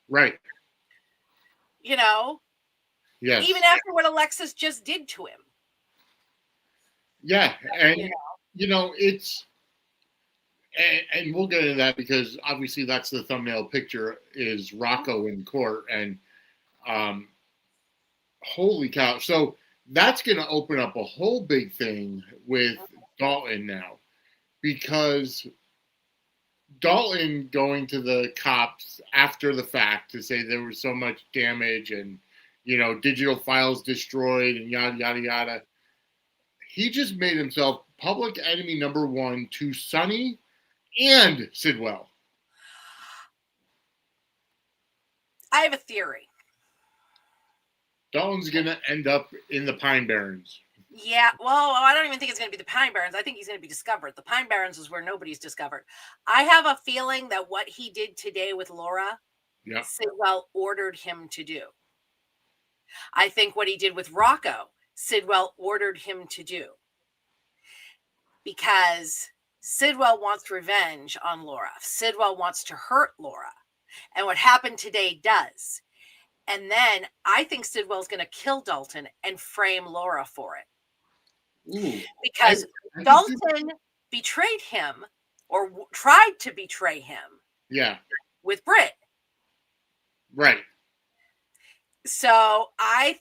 A: Right.
B: Yes. Even after what Alexis just did to him.
A: Yeah. And, it's, and we'll get into that because obviously that's the thumbnail picture is Rocco in court. And holy cow. So that's going to open up a whole big thing with Dalton now, because Dalton going to the cops after the fact to say there was so much damage and, digital files destroyed and yada, yada, yada. He just made himself public enemy number one to Sonny and Sidwell.
B: I have a theory.
A: Dalton's going to end up in the Pine Barrens.
B: Yeah, well, I don't even think it's going to be the Pine Barrens. I think he's going to be discovered. The Pine Barrens is where nobody's discovered. I have a feeling that what he did today with Laura, Sidwell ordered him to do. I think what he did with Rocco, Sidwell ordered him to do. Because Sidwell wants revenge on Laura. Sidwell wants to hurt Laura. And what happened today does. And then I think Sidwell's going to kill Dalton and frame Laura for it.
A: Ooh,
B: because Dalton betrayed him or tried to betray him.
A: Yeah.
B: With Britt.
A: Right.
B: So I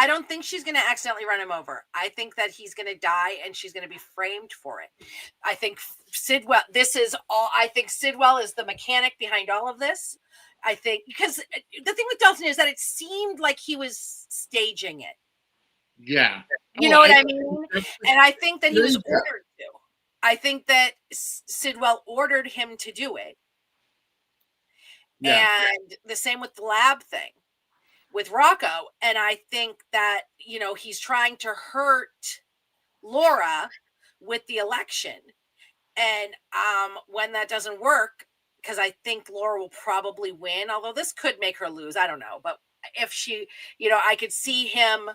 B: don't think she's going to accidentally run him over. I think that he's going to die and she's going to be framed for it. I think Sidwell is the mechanic behind all of this. I think because the thing with Dalton is that it seemed like he was staging it.
A: Yeah.
B: You know what I mean? And I think that he was ordered to. I think that Sidwell ordered him to do it. Yeah. And the same with the lab thing with Rocco. And I think that, he's trying to hurt Laura with the election. And when that doesn't work, because I think Laura will probably win, although this could make her lose. I don't know. But if she, I could see him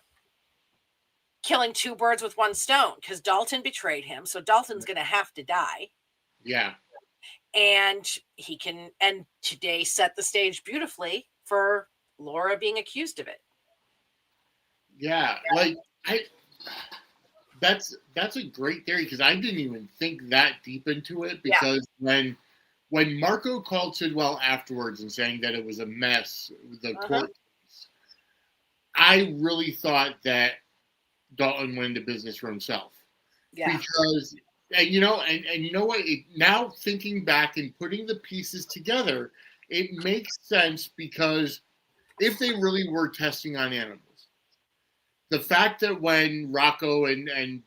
B: killing two birds with one stone because Dalton betrayed him. So Dalton's going to have to die.
A: Yeah.
B: And and today set the stage beautifully for Laura being accused of it.
A: Yeah. That's a great theory because I didn't even think that deep into it because when Marco called Sidwell afterwards and saying that it was a mess, the court case, I really thought that Dalton went into business for himself. Yeah. Because, and you know what? Now thinking back and putting the pieces together, it makes sense because if they really were testing on animals, the fact that when Rocco and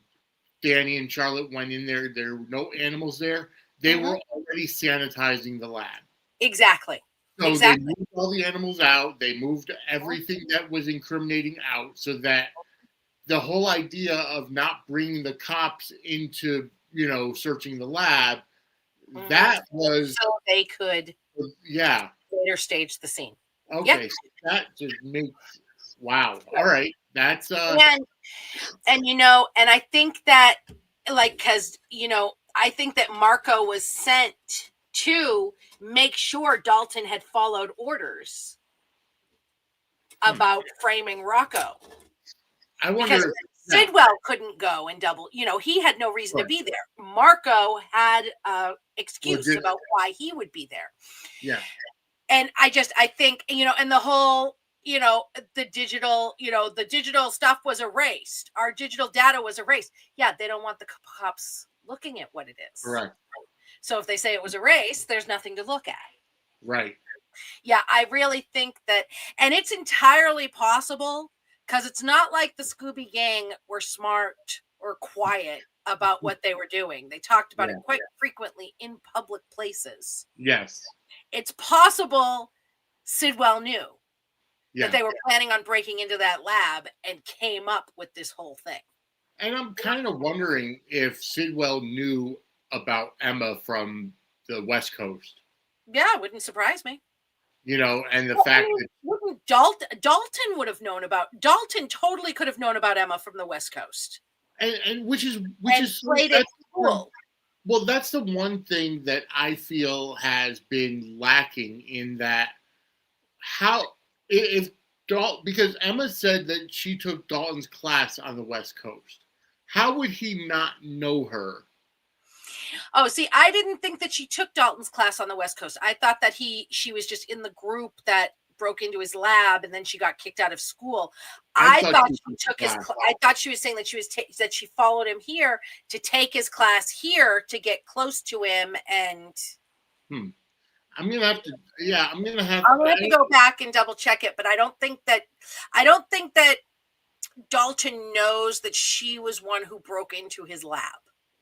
A: Danny and Charlotte went in there were no animals there. They were already sanitizing the lab. Exactly. So they moved all the animals out. They moved everything that was incriminating out so that the whole idea of not bringing the cops into, searching the lab, that was...
B: So they could later stage the scene.
A: Okay. Yep. So that just makes... Wow. All right. That's
B: and and I think that because I think that Marco was sent to make sure Dalton had followed orders about framing Rocco.
A: I wonder
B: because Sidwell couldn't go and double. He had no reason to be there. Marco had an excuse about why he would be there.
A: Yeah.
B: And I think, and the whole, the digital stuff was erased. Our digital data was erased. Yeah, they don't want the cops looking at what it is.
A: Correct.
B: So if they say it was erased, there's nothing to look at.
A: Right.
B: Yeah, I really think that, and it's entirely possible, because it's not like the Scooby Gang were smart or quiet about what they were doing. They talked about it quite frequently in public places.
A: Yes.
B: It's possible Sidwell knew that they were planning on breaking into that lab and came up with this whole thing.
A: And I'm kind of wondering if Sidwell knew about Emma from the West Coast.
B: Yeah, it wouldn't surprise me.
A: And the fact
B: that Dalton would have known about, Dalton totally could have known about Emma from the West Coast.
A: And which is
B: played it cool.
A: Well, that's the one thing that I feel has been lacking in that because Emma said that she took Dalton's class on the West Coast. How would he not know her?
B: Oh, see, I didn't think that she took Dalton's class on the West Coast. I thought that she was just in the group that broke into his lab, and then she got kicked out of school. I thought she took his. I thought she was saying that that she followed him here to take his class here to get close to him. And
A: I'm gonna have to. Yeah, I'm gonna have
B: to go back and double check it. But I don't think that Dalton knows that she was one who broke into his lab.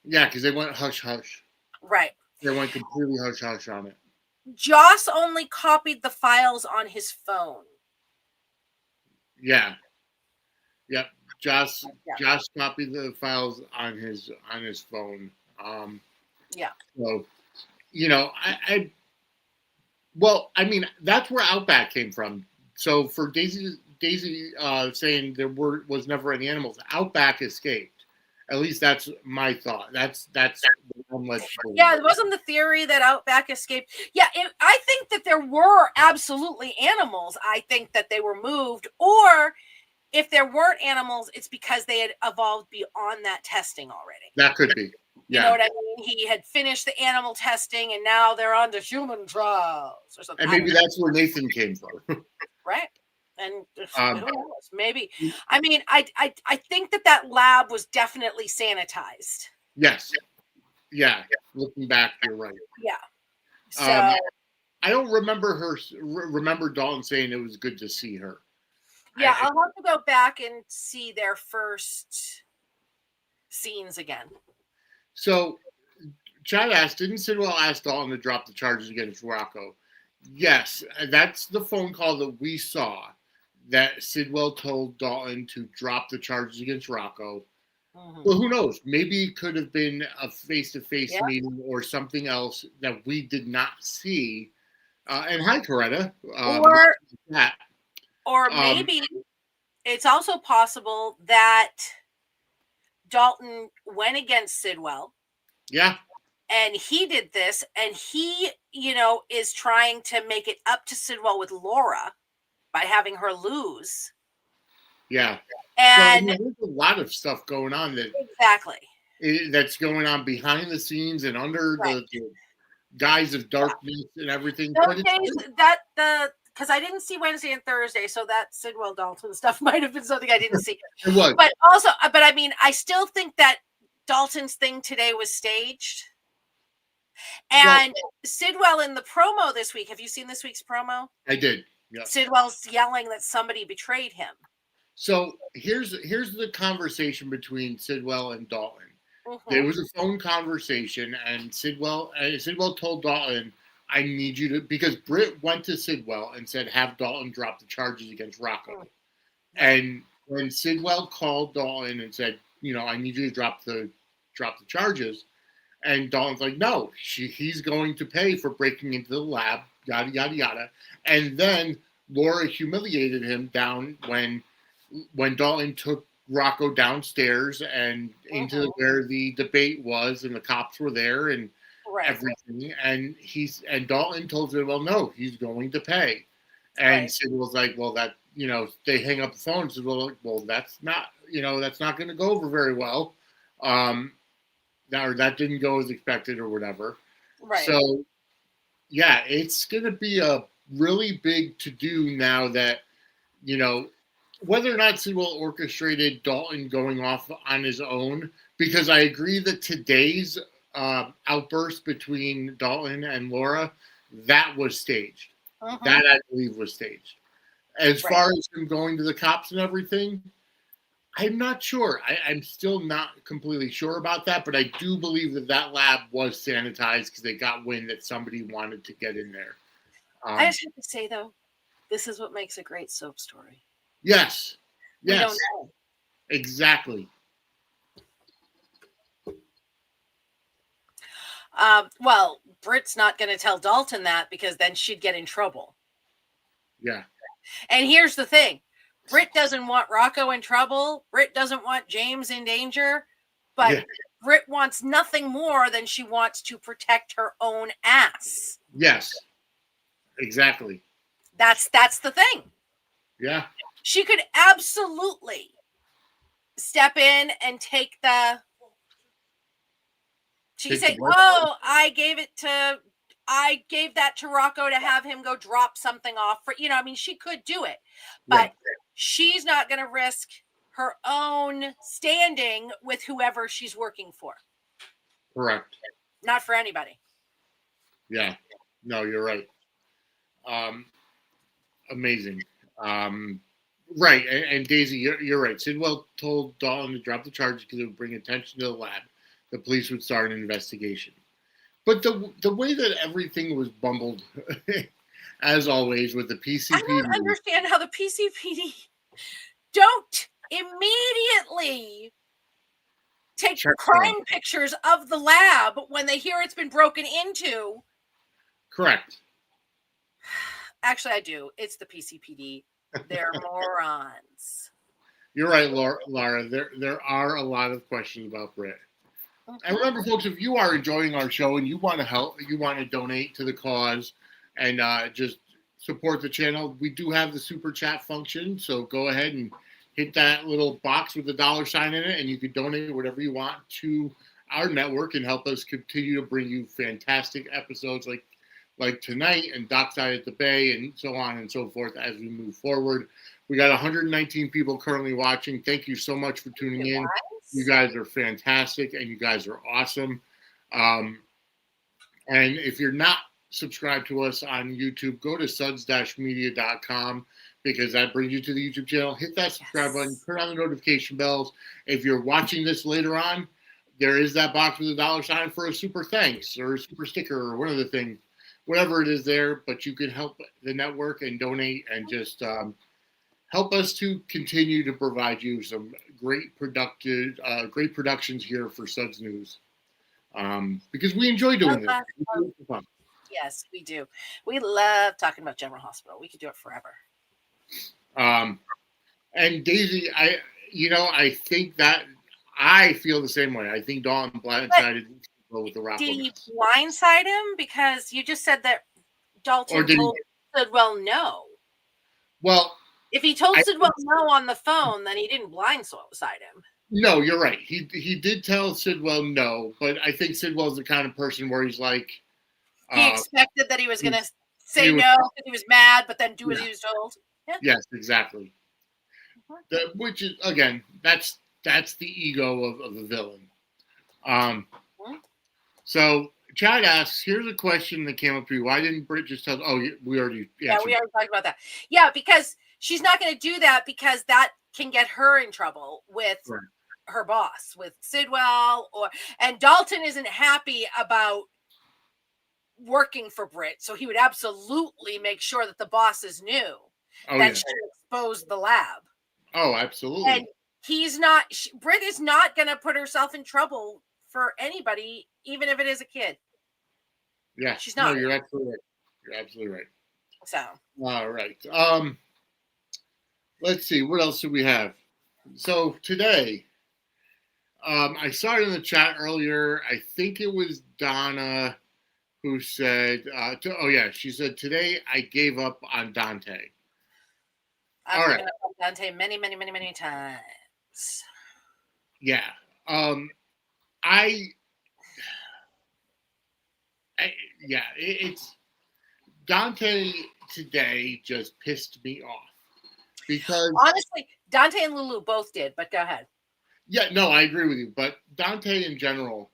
A: Yeah, because they went hush hush.
B: Right.
A: They went completely hush hush on it.
B: Joss only copied the files on his phone.
A: Yeah. Yep. Joss copied the files on his phone.
B: Yeah.
A: So, I mean, that's where Outback came from. So for Daisy saying there was never any animals, Outback escaped. At least that's my thought. That's
B: yeah. It wasn't the theory that Outback escaped. Yeah, I think that there were absolutely animals. I think that they were moved, or if there weren't animals, it's because they had evolved beyond that testing already.
A: That could be. Yeah.
B: You know what I mean? He had finished the animal testing, and now they're on to human trials or something.
A: And maybe that's where Nathan came from.
B: Right. And who knows? Maybe. I mean, I think that lab was definitely sanitized.
A: Yes. Yeah. Looking back, you're right.
B: Yeah. So
A: I don't remember Dalton saying it was good to see her.
B: Yeah, I'll have to go back and see their first scenes again.
A: So, Chad asked, didn't Sidwell ask Dalton to drop the charges against Rocco? Yes, that's the phone call that we saw. That Sidwell told Dalton to drop the charges against Rocco. Mm-hmm. Well, who knows? Maybe it could have been a face-to-face meeting or something else that we did not see. And hi, Coretta.
B: Or maybe it's also possible that Dalton went against Sidwell.
A: Yeah.
B: And he did this, and he, is trying to make it up to Sidwell with Laura by having her lose.
A: Yeah.
B: And
A: there's a lot of stuff going on that's going on behind the scenes and under the guise of darkness and everything.
B: Because I didn't see Wednesday and Thursday, so that Sidwell Dalton stuff might have been something I didn't see.
A: It was.
B: But I mean, I still think that Dalton's thing today was staged. And Sidwell in the promo this week, have you seen this week's promo?
A: I did. Yeah.
B: Sidwell's yelling that somebody betrayed him.
A: So here's the conversation between Sidwell and Dalton. Mm-hmm. There was a phone conversation, and Sidwell told Dalton, "I need you to," because Britt went to Sidwell and said, "Have Dalton drop the charges against Rocco." Mm-hmm. And when Sidwell called Dalton and said, "I need you to drop the charges," and Dalton's like, "No, he's going to pay for breaking into the lab." Yada, yada, yada. And then Laura humiliated him down when when Dalton took Rocco downstairs and into where the debate was, and the cops were there and everything, and Dalton told him, well, no, he's going to pay. And Sid was like, well, that, they hang up the phone and said, well, that's not, that's not going to go over very well. That didn't go as expected or whatever.
B: Right.
A: So, yeah, it's going to be a really big to-do now that, whether or not Sidwell orchestrated Dalton going off on his own, because I agree that today's outburst between Dalton and Laura, that was staged. That, I believe, was staged. As far as him going to the cops and everything, I'm not sure. I'm still not completely sure about that, but I do believe that lab was sanitized because they got wind that somebody wanted to get in there.
B: I just have to say, though, this is what makes a great soap story.
A: Yes.
B: We don't know.
A: Exactly.
B: Well, Britt's not going to tell Dalton that because then she'd get in trouble.
A: Yeah.
B: And here's the thing. Britt doesn't want Rocco in trouble. Britt doesn't want James in danger. But Britt wants nothing more than she wants to protect her own ass.
A: Yes. Exactly.
B: That's the thing.
A: Yeah.
B: She could absolutely step in and take the... She could say, oh, I gave that to Rocco to have him go drop something off for, she could do it, but she's not going to risk her own standing with whoever she's working for.
A: Correct.
B: Not for anybody.
A: Yeah. No, you're right. Amazing. Right. And Daisy, you're right. Sidwell told Dalton to drop the charges because it would bring attention to the lab. The police would start an investigation. But the way that everything was bumbled, as always, with the PCPD.
B: I don't understand how the PCPD don't immediately take crime pictures of the lab when they hear it's been broken into.
A: Correct.
B: Actually, I do. It's the PCPD. They're morons.
A: You're right, Laura. There are a lot of questions about Britt. And remember, folks, if you are enjoying our show and you want to help, you want to donate to the cause and just support the channel, we do have the super chat function. So go ahead and hit that little box with the $sign in it, and you can donate whatever you want to our network and help us continue to bring you fantastic episodes like tonight and Dockside at the Bay and so on and so forth as we move forward. We got 119 people currently watching. Thank you so much for tuning in. You guys are fantastic, and you guys are awesome. And if you're not subscribed to us on YouTube, go to suds-media.com because that brings you to the YouTube channel. Hit that subscribe button. Turn on the notification bells. If you're watching this later on, there is that box with a $sign for a super thanks or a super sticker or one of the things, whatever it is there. But you can help the network and donate and just help us to continue to provide you some great productions here for Suds News, because we enjoy doing this. It's fun.
B: Yes, we do. We love talking about General Hospital. We could do it forever.
A: And Daisy, I think that I feel the same way. I think Dalton blindsided with the Rocco.
B: Did he blindside him? Because you just said that Dalton told Sidwell no.
A: Well,
B: if he told Sidwell no on the phone, then he didn't blindside him.
A: No, you're right. He did tell Sidwell no, but I think Sidwell's the kind of person where he's like...
B: He expected that he was going to say no because he was mad, but then do what he was told. Yeah.
A: Yes, exactly. Which is, again, that's the ego of the villain. So Chad asks, here's a question that came up to you. Why didn't Britt just tell... Oh, we already...
B: Yeah, we already talked about that. Yeah, because she's not going to do that because that can get her in trouble with her boss, with Sidwell, and Dalton isn't happy about working for Britt, so he would absolutely make sure that the bosses knew that she exposed the lab.
A: Oh, absolutely.
B: And Britt is not going to put herself in trouble for anybody, even if it is a kid.
A: Yeah,
B: she's not.
A: No, you're absolutely right. You're absolutely right.
B: So.
A: All right. let's see, what else do we have? So today, I saw it in the chat earlier. I think it was Donna who said, she said, today I gave up on Dante.
B: I've given up on Dante many, many, many, many times.
A: Yeah. It's Dante today just pissed me off because
B: honestly, Dante and Lulu both did, but go ahead.
A: Yeah, no, I agree with you, but Dante in general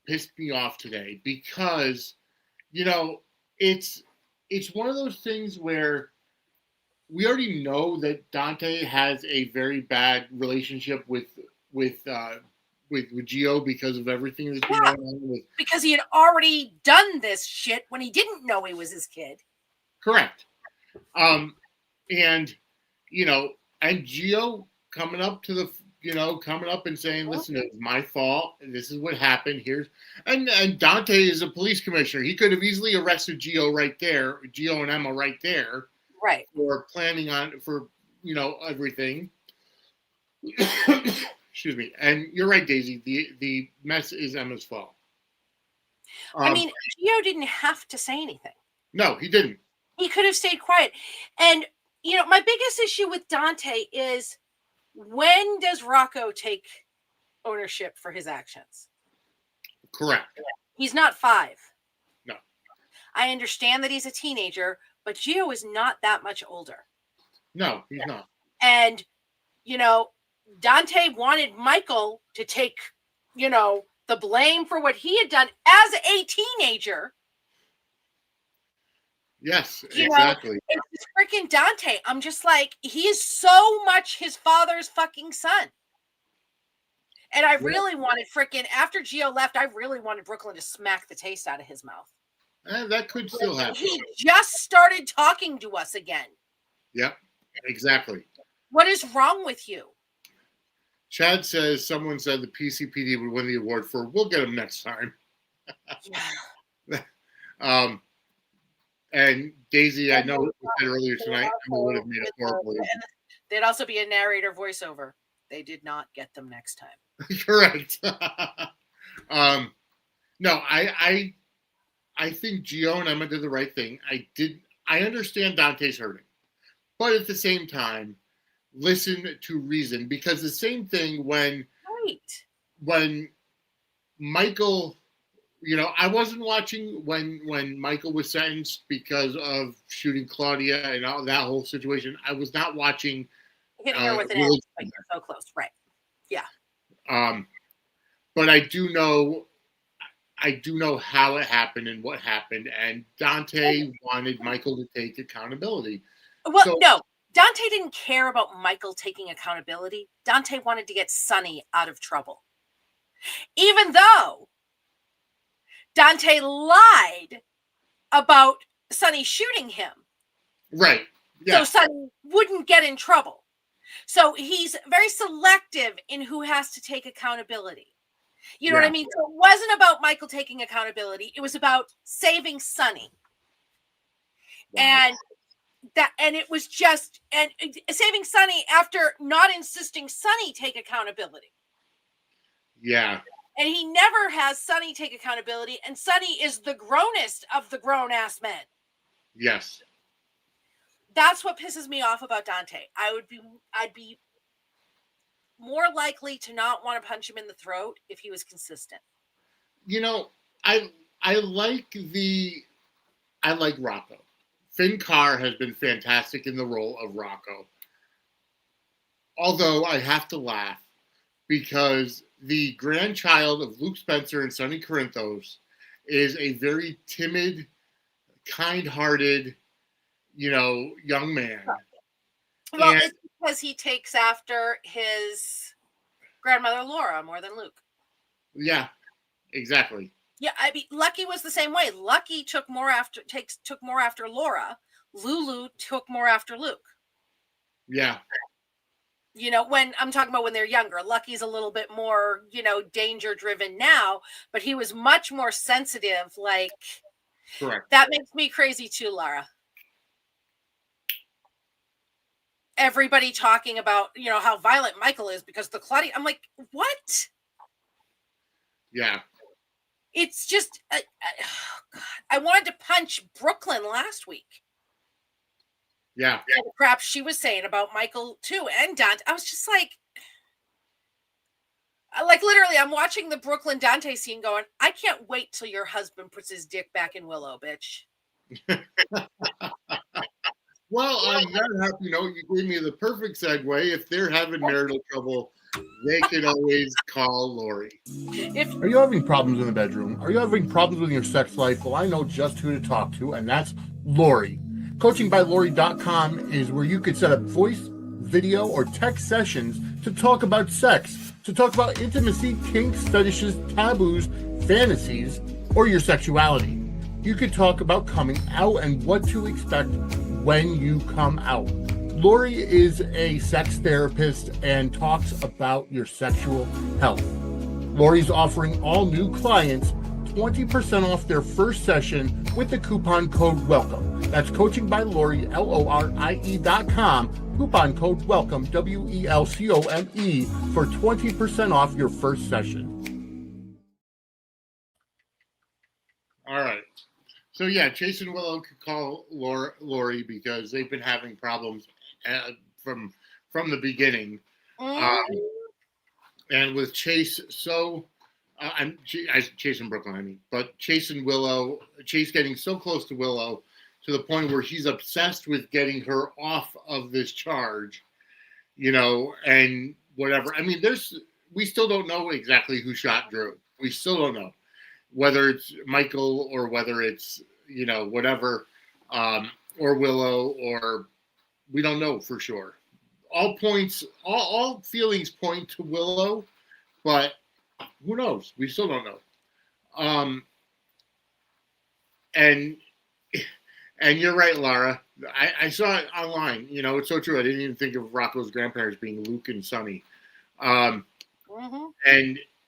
A: pissed me off today because, it's one of those things where we already know that Dante has a very bad relationship with Gio because of everything that's been going on with.
B: Because he had already done this shit when he didn't know he was his kid.
A: Correct. And Gio coming up and saying, listen, it was my fault. This is what happened. And Dante is a police commissioner. He could have easily arrested Gio and Emma right there.
B: Right.
A: For planning everything. Excuse me. And you're right, Daisy. The mess is Emma's fault.
B: Gio didn't have to say anything.
A: No, he didn't.
B: He could have stayed quiet. And, my biggest issue with Dante is, when does Rocco take ownership for his actions?
A: Correct.
B: He's not 5.
A: No.
B: I understand that he's a teenager, but Gio is not that much older.
A: No, he's not.
B: And, Dante wanted Michael to take, the blame for what he had done as a teenager.
A: Yes, exactly.
B: It's freaking Dante. I'm just like, he is so much his father's fucking son. And I really wanted after Gio left, I really wanted Brooklyn to smack the taste out of his mouth.
A: That could still happen.
B: He just started talking to us again.
A: Yep, exactly.
B: What is wrong with you?
A: Chad says someone said the PCPD would win the award for "We'll get him next time." And Daisy, I know we said earlier tonight, Emma would have made a horrible.
B: There'd also be a narrator voiceover. They did not get them next time.
A: Correct. No, I think Gio and Emma did the right thing. I understand Dante's hurting, but at the same time, listen to reason, because the same thing when Michael, I wasn't watching when Michael was sentenced because of shooting Claudia and all that whole situation. I was not watching.
B: Hitting her with an axe, but you're so close, right? Yeah.
A: But I do know how it happened and what happened, and Dante wanted Michael to take accountability.
B: Well, no, Dante didn't care about Michael taking accountability. Dante wanted to get Sonny out of trouble. Even though Dante lied about Sonny shooting him.
A: Right. Yeah.
B: So Sonny wouldn't get in trouble. So he's very selective in who has to take accountability. You know what I mean? So it wasn't about Michael taking accountability. It was about saving Sonny. Wow. And it was just saving Sonny after not insisting Sonny take accountability.
A: Yeah.
B: And he never has Sonny take accountability, and Sonny is the grownest of the grown-ass men.
A: Yes.
B: That's what pisses me off about Dante. I'd be more likely to not want to punch him in the throat if he was consistent.
A: I like Rocco. Finn Carr has been fantastic in the role of Rocco. Although I have to laugh because the grandchild of Luke Spencer and Sonny Corinthos is a very timid, kind-hearted, young man.
B: Well, it's because he takes after his grandmother Laura more than Luke.
A: Yeah, exactly.
B: Yeah, I mean, Lucky was the same way. Lucky took more after Laura. Lulu took more after Luke.
A: Yeah.
B: When I'm talking about when they're younger, Lucky's a little bit more, danger driven now, but he was much more sensitive. Like,
A: correct.
B: That makes me crazy too, Lara. everybody talking about, how violent Michael is because the Claudia. I'm like, what?
A: Yeah.
B: It's just, oh God, I wanted to punch Brooklyn last week.
A: Yeah.
B: The crap she was saying about Michael too, and Dante. I was just like literally, I'm watching the Brooklyn Dante scene going, I can't wait till your husband puts his dick back in Willow, bitch.
A: Well, on that happy note, you gave me the perfect segue. If they're having marital trouble, they can always call Lori.
C: Are you having problems in the bedroom? Are you having problems with your sex life? Well, I know just who to talk to, and that's Lori. CoachingByLori.com is where you could set up voice, video, or text sessions to talk about sex, to talk about intimacy, kinks, fetishes, taboos, fantasies, or your sexuality. You could talk about coming out and what to expect when you come out. Lori is a sex therapist and talks about your sexual health. Lori's offering all new clients 20% off their first session with the coupon code WELCOME. That's Coaching by Lori, LORIE.com. Coupon code WELCOME, WELCOME, for 20% off your first session.
A: All right. So, yeah, Chase and Willow could call Lori because they've been having problems from the beginning. And with Chase, Chase and Brooklyn, but Chase and Willow, Chase getting so close to Willow to the point where he's obsessed with getting her off of this charge, and whatever. I mean, we still don't know exactly who shot Drew. We still don't know whether it's Michael or whether it's, whatever, or Willow, or we don't know for sure. All feelings point to Willow, but who knows? We still don't know. And you're right, Lara. I saw it online. It's so true. I didn't even think of Rocco's grandparents being Luke and Sonny. And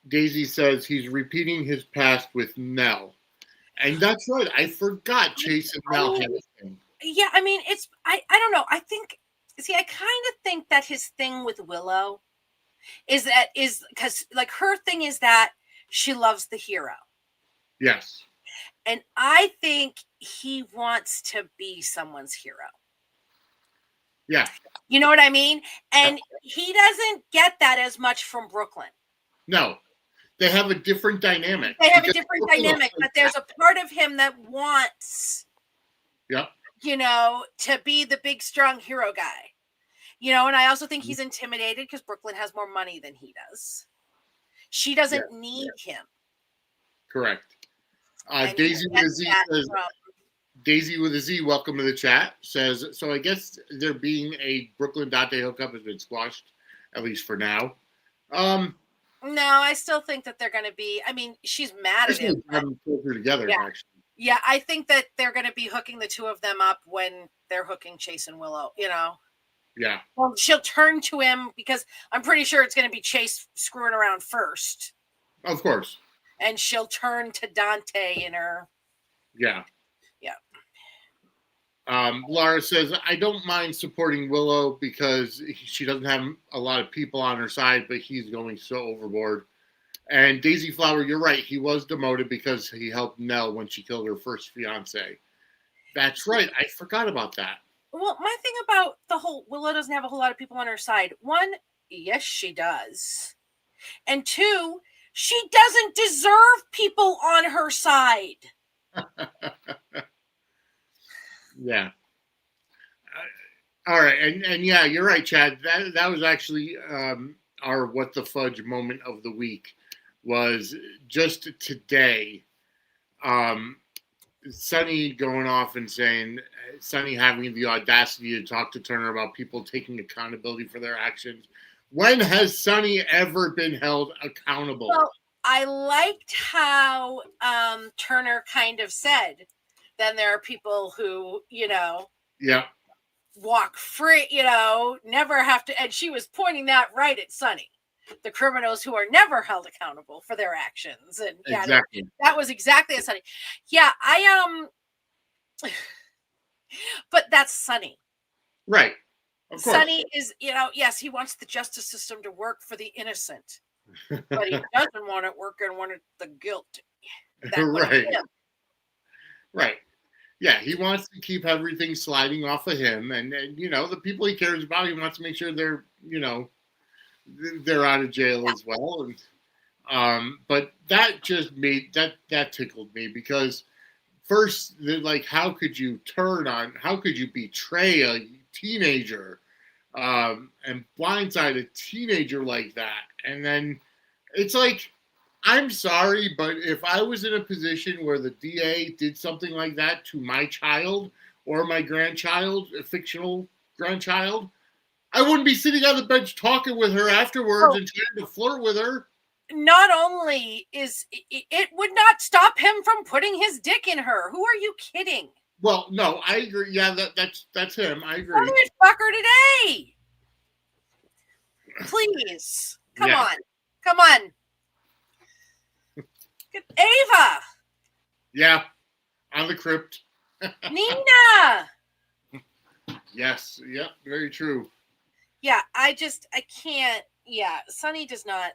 A: Daisy says he's repeating his past with Nell. And that's right. I forgot Chase and Nell had a thing.
B: Yeah, I mean, I don't know. I kind of think that his thing with Willow is because her thing is that she loves the hero.
A: Yes.
B: And I think he wants to be someone's hero.
A: Yeah.
B: You know what I mean? And he doesn't get that as much from Brooklyn.
A: No. They have a different dynamic.
B: But there's a part of him that wants to be the big, strong hero guy. And I also think he's intimidated because Brooklyn has more money than he does. She doesn't need him.
A: Correct. Daisy with a Z says, Daisy with a Z, welcome to the chat, says, so I guess there being a Brooklyn Dante hookup has been squashed, at least for now.
B: No, I still think that they're going to be, she's mad at him.
A: Together, actually.
B: Yeah, I think that they're going to be hooking the two of them up when they're hooking Chase and Willow, Yeah. Well, she'll turn to him because I'm pretty sure it's going to be Chase screwing around first.
A: Of course.
B: And she'll turn to Dante in her.
A: Yeah.
B: Yeah.
A: Laura says, I don't mind supporting Willow because she doesn't have a lot of people on her side, but he's going so overboard. And Daisy Flower, you're right. He was demoted because he helped Nell when she killed her first fiance. That's right. I forgot about that.
B: Well, my thing about the whole Willow doesn't have a whole lot of people on her side. One, yes, she does. And two, she doesn't deserve people on her side.
A: Yeah. All right. And yeah, you're right, Chad. That was actually our What the Fudge moment of the week was just today. Sonny going off and saying, Sonny having the audacity to talk to Turner about people taking accountability for their actions. When has Sonny ever been held accountable?
B: Well, I liked how Turner kind of said, then there are people who, walk free, never have to. And she was pointing that right at Sonny. The criminals who are never held accountable for their actions. And
A: exactly.
B: That was exactly a Sonny. Yeah, but that's Sonny.
A: Right. Of course.
B: Sonny is, yes, he wants the justice system to work for the innocent, but he doesn't want it working when it's the guilty.
A: Right. Right. Yeah, he wants to keep everything sliding off of him, and the people he cares about, he wants to make sure they're they're out of jail as well. And but that just made that tickled me, because first, like, how could you betray a teenager and blindside a teenager like that? And then it's like, I'm sorry, but if I was in a position where the DA did something like that to my child or my grandchild, a fictional grandchild, I wouldn't be sitting on the bench talking with her afterwards and trying to flirt with her.
B: Not only is it would not stop him from putting his dick in her. Who are you kidding?
A: Well, no, I agree. Yeah, that's him. I agree.
B: Fuck her today. Please. Come on. Ava.
A: Yeah, on the crypt.
B: Nina.
A: Yes. Yep. Very true.
B: Yeah, I can't. Yeah, Sonny does not.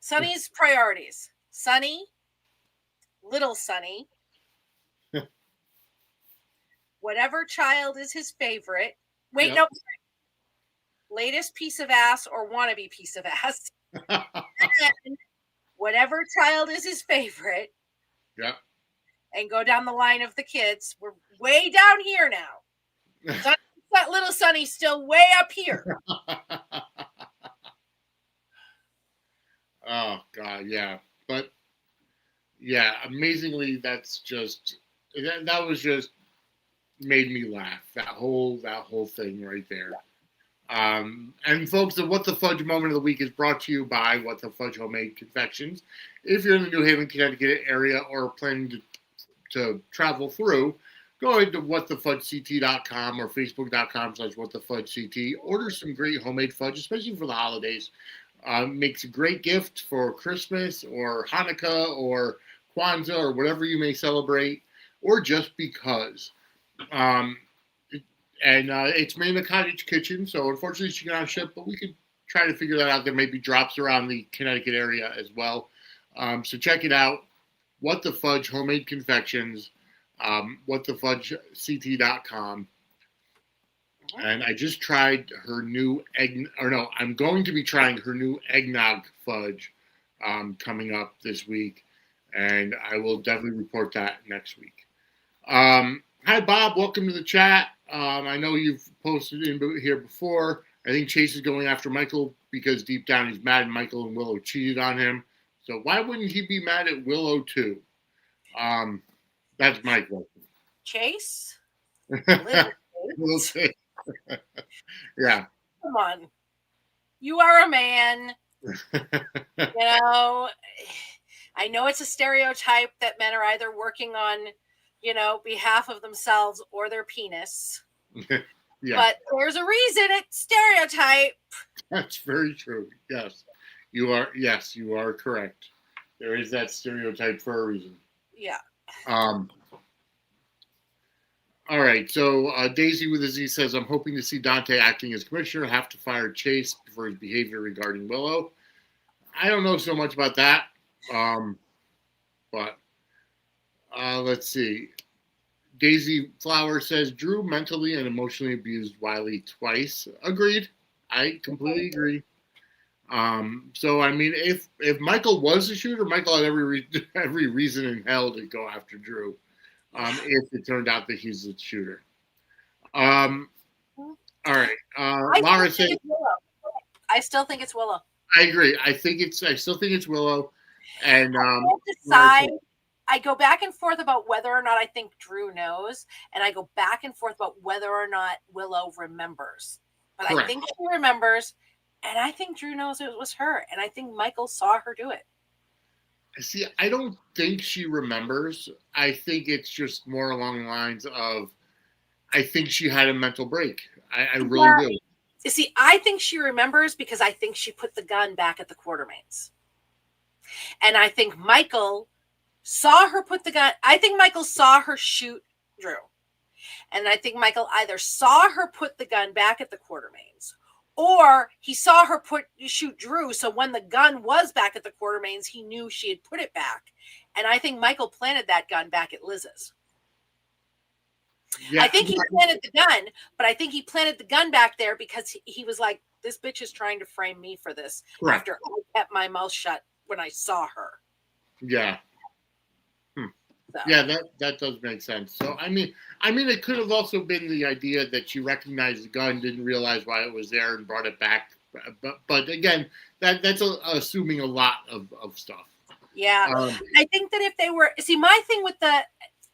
B: Sonny's priorities. Sonny, little Sonny, whatever child is his favorite. Wait, no. Latest piece of ass or wannabe piece of ass. Whatever child is his favorite.
A: Yep.
B: And go down the line of the kids. We're way down here now. That little Sonny's still way up here.
A: Oh God, yeah. But yeah, amazingly, that was just made me laugh. That whole thing right there. And folks, the What the Fudge moment of the week is brought to you by What the Fudge Homemade Confections. If you're in the New Haven, Connecticut area or planning to travel through, go ahead to whatthefudgect.com or facebook.com/whatthefudgect. Order some great homemade fudge, especially for the holidays. Makes a great gift for Christmas or Hanukkah or Kwanzaa or whatever you may celebrate, or just because. It's made in a cottage kitchen, so unfortunately she cannot ship, but we could try to figure that out. There may be drops around the Connecticut area as well. So check it out. What the Fudge Homemade Confections, whatthefudgect.com. And I just tried her new I'm going to be trying her new eggnog fudge coming up this week, and I will definitely report that next week. Hi, Bob. Welcome to the chat. I know you've posted in here before. I think Chase is going after Michael because deep down he's mad Michael and Willow cheated on him. So why wouldn't he be mad at Willow too? That's my question.
B: Chase?
A: We'll see. Yeah.
B: Come on. You are a man. I know it's a stereotype that men are either working on, behalf of themselves or their penis.
A: Yeah.
B: But there's a reason it's stereotype.
A: That's very true. Yes. You are correct. There is that stereotype for a reason.
B: Yeah.
A: All right, so Daisy with a Z says, I'm hoping to see Dante acting as commissioner, have to fire Chase for his behavior regarding Willow. I don't know so much about that, but let's see. Daisy Flower says, Drew mentally and emotionally abused Wiley twice. Agreed. I completely agree. So, I mean, if Michael was the shooter, Michael had every reason in hell to go after Drew. If it turned out that he's the shooter. All right. Laura said,
B: I still think it's Willow.
A: I agree. I still think it's Willow. And
B: I go back and forth about whether or not I think Drew knows, and I go back and forth about whether or not Willow remembers. But correct. I think she remembers, and I think Drew knows it was her, and I think Michael saw her do it.
A: See, I don't think she remembers. I think it's just more along the lines of, I think she had a mental break. I really do.
B: You see, I think she remembers because I think she put the gun back at the Quartermains. And I think Michael saw her put the gun. I think Michael saw her shoot Drew. And I think Michael either saw her put the gun back at the Quartermaines, or he saw her shoot Drew. So when the gun was back at the Quartermaines, he knew she had put it back. And I think Michael planted that gun back at Liz's. Yeah, I think he planted the gun, but I think he planted the gun back there because he was like, this bitch is trying to frame me for this. Correct. After I kept my mouth shut when I saw her.
A: Yeah. So. Yeah, that does make sense. So I mean, it could have also been the idea that she recognized the gun, didn't realize why it was there, and brought it back. But again, that's assuming a lot of stuff.
B: Yeah, I think that if they were my thing with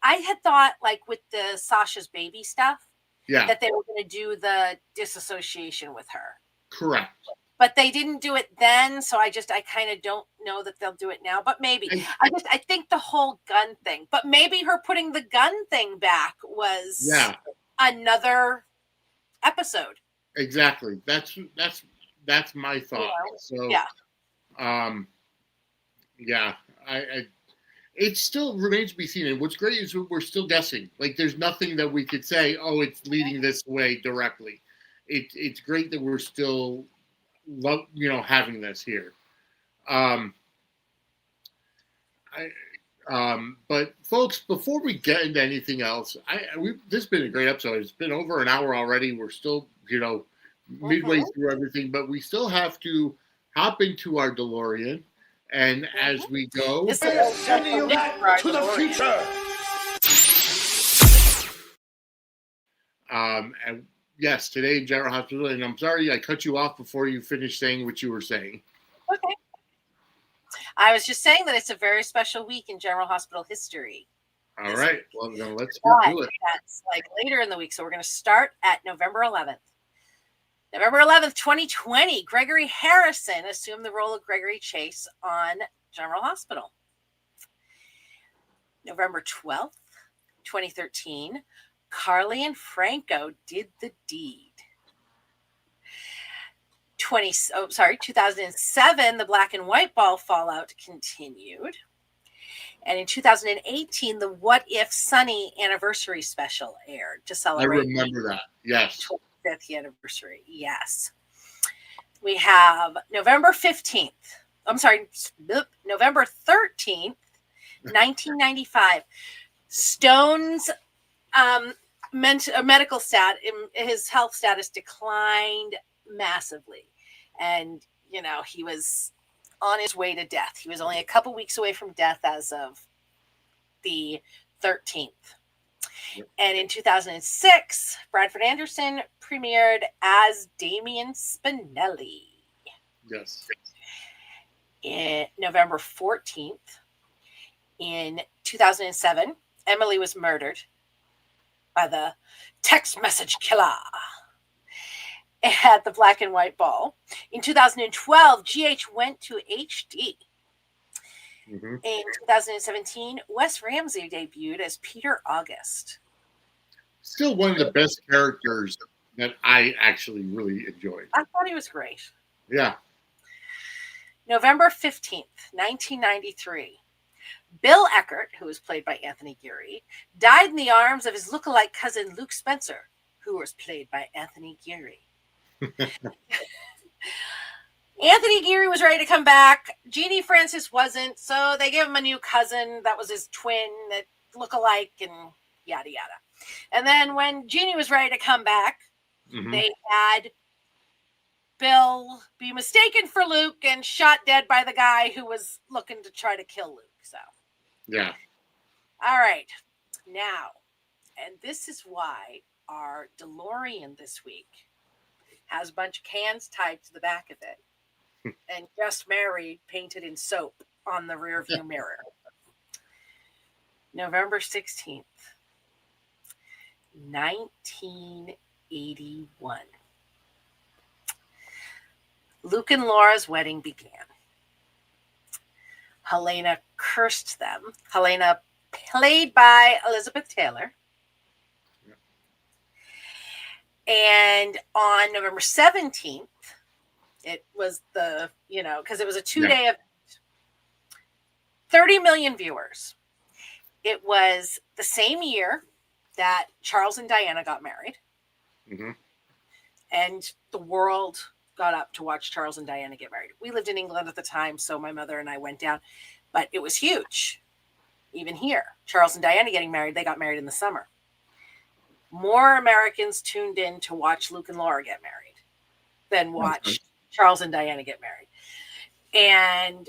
B: I had thought like with the Sasha's baby stuff, that they were going to do the disassociation with her.
A: Correct.
B: But they didn't do it then, so I kind of don't know that they'll do it now. But maybe I think the whole gun thing. But maybe her putting the gun thing back was another episode.
A: Exactly. That's my thought. So it still remains to be seen. And what's great is we're still guessing. Like there's nothing that we could say, oh, it's leading this way directly. It's great that we're still having this here. But folks, before we get into anything else, this has been a great episode. It's been over an hour already. We're still, midway through everything, but we still have to hop into our DeLorean. And as we go,
D: sending you back to the future.
A: And yes, today in General Hospital, and I'm sorry I cut you off before you finished saying what you were saying.
B: Okay. I was just saying that it's a very special week in General Hospital history.
A: All right. Well, then let's get to it.
B: That's like later in the week. So we're going to start at November 11th. November 11th, 2020, Gregory Harrison assumed the role of Gregory Chase on General Hospital. November 12th, 2013, Carly and Franco did the deed. 2007, the black and white ball fallout continued. And in 2018, the What If Sunny anniversary special aired to celebrate.
A: I remember that. Yes.
B: 25th anniversary. Yes. We have November 13th, 1995. Stone's medical his health status declined massively. And, he was on his way to death. He was only a couple weeks away from death as of the 13th. Yep. And in 2006, Bradford Anderson premiered as Damien Spinelli.
A: Yes.
B: In November 14th, in 2007, Emily was murdered by the text message killer at the Black and White Ball. In 2012, GH went to HD. Mm-hmm. In 2017, Wes Ramsey debuted as Peter August.
A: Still one of the best characters that I actually really enjoyed.
B: I thought he was great.
A: Yeah.
B: November 15th, 1993. Bill Eckert, who was played by Anthony Geary, died in the arms of his lookalike cousin Luke Spencer, who was played by Anthony Geary. Anthony Geary was ready to come back. Jeannie Francis wasn't, so they gave him a new cousin that was his twin that look alike and yada yada. And then when Jeannie was ready to come back, they had Bill be mistaken for Luke and shot dead by the guy who was looking to try to kill Luke. So,
A: yeah.
B: All right. Now, and this is why our DeLorean this week has a bunch of cans tied to the back of it and Just Married painted in soap on the rearview mirror. November 16th, 1981. Luke and Laura's wedding began. Helena cursed them. Helena, played by Elizabeth Taylor. And on November 17th, it was because it was a 2-day event. 30 million viewers. It was the same year that Charles and Diana got married.
A: Mm-hmm.
B: And the world got up to watch Charles and Diana get married. We lived in England at the time, so my mother and I went down. But it was huge. Even here, Charles and Diana getting married, they got married in the summer. More Americans tuned in to watch Luke and Laura get married than watch Charles and Diana get married. And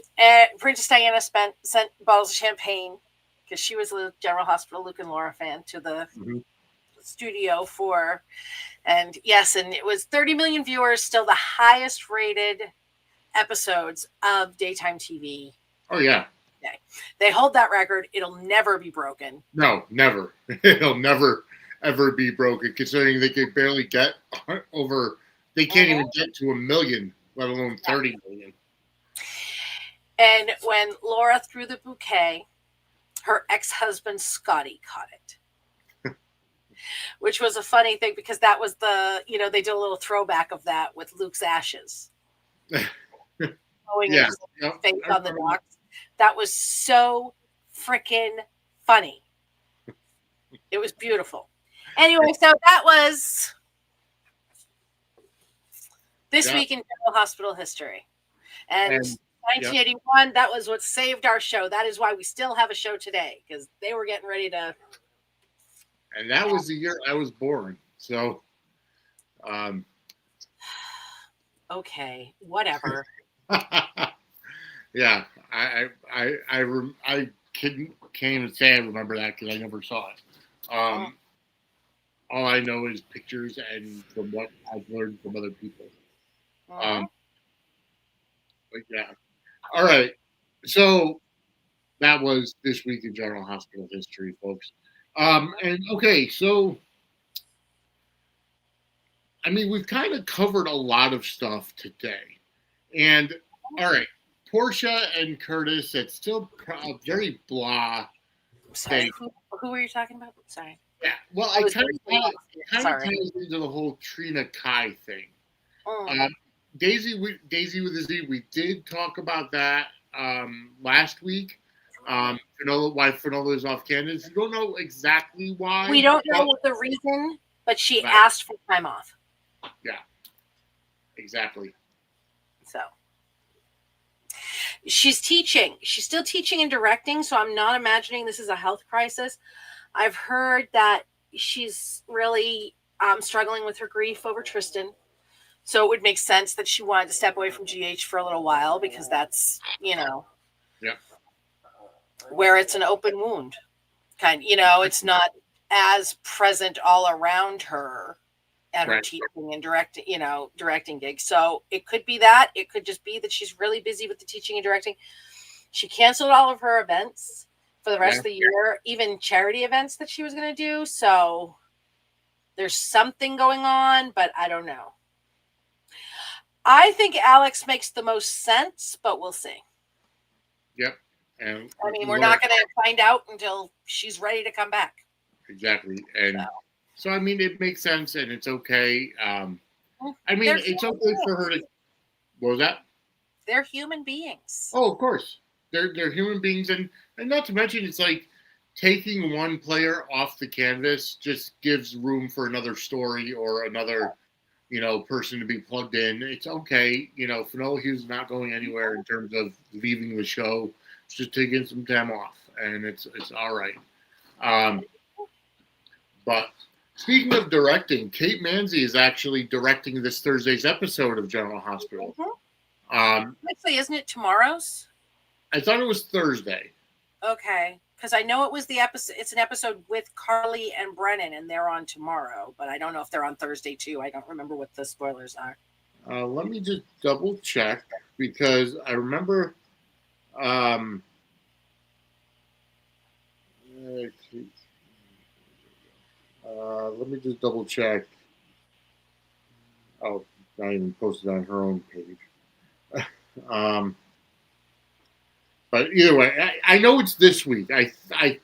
B: Princess Diana sent bottles of champagne, because she was a General Hospital Luke and Laura fan, to the studio for, and yes, and it was 30 million viewers, still the highest rated episodes of daytime TV.
A: Oh, yeah.
B: Okay. They hold that record. It'll never be broken.
A: No, never. It'll never, ever be broken, considering they can barely get over, they can't even get to 1 million, let alone 30 million.
B: And when Laura threw the bouquet, her ex-husband Scotty caught it, which was a funny thing, because that was they did a little throwback of that with Luke's ashes going into his face on the docks. That was so freaking funny. It was beautiful. Anyway, so that was this week in General Hospital history. And 1981, that was what saved our show. That is why we still have a show today, because they were getting ready to.
A: And that was the year I was born. So,
B: okay, whatever.
A: Yeah, I can't even say I remember that, because I never saw it. All I know is pictures and from what I've learned from other people. But yeah. All right. So that was this week in General Hospital history, folks. And okay, so I mean, we've kind of covered a lot of stuff today. And all right, Portia and Curtis, it's still very blah.
B: Sorry, who were you talking about? Sorry.
A: Yeah, well, it kind of ties into the whole Trina Kai thing. Daisy with a Z, we did talk about that last week. Why Fanola is off Candace. You don't know exactly why.
B: We don't know the reason, but she asked for time off.
A: Yeah, exactly.
B: So she's teaching. She's still teaching and directing, so I'm not imagining this is a health crisis. I've heard that she's really struggling with her grief over Tristan. So it would make sense that she wanted to step away from GH for a little while, because that's, where it's an open wound. It's not as present all around her at her teaching and directing gigs. So it could be that. It could just be that she's really busy with the teaching and directing. She canceled all of her events for the rest of the year, even charity events that she was going to do. So there's something going on, but I don't know. I think Alex makes the most sense, but we'll see.
A: Yep. And
B: I mean, we're not going to find out until she's ready to come back.
A: Exactly. And so I mean, it makes sense, and it's okay. I mean, it's okay for her to. What was that?
B: They're human beings.
A: Oh, of course. They're human beings, and not to mention, it's like taking one player off the canvas just gives room for another story or another, person to be plugged in. It's okay. Fanola Hughes is not going anywhere in terms of leaving the show. It's just taking some time off, and it's all right. But speaking of directing, Kate Manzi is actually directing this Thursday's episode of General Hospital.
B: Actually, isn't it tomorrow's?
A: I thought it was Thursday.
B: Okay, because I know it was the episode. It's an episode with Carly and Brennan, and they're on tomorrow. But I don't know if they're on Thursday too. I don't remember what the spoilers are.
A: Let me just double check, because I remember. Let me just double check. Oh, not even posted on her own page. But either way, I know it's this week. I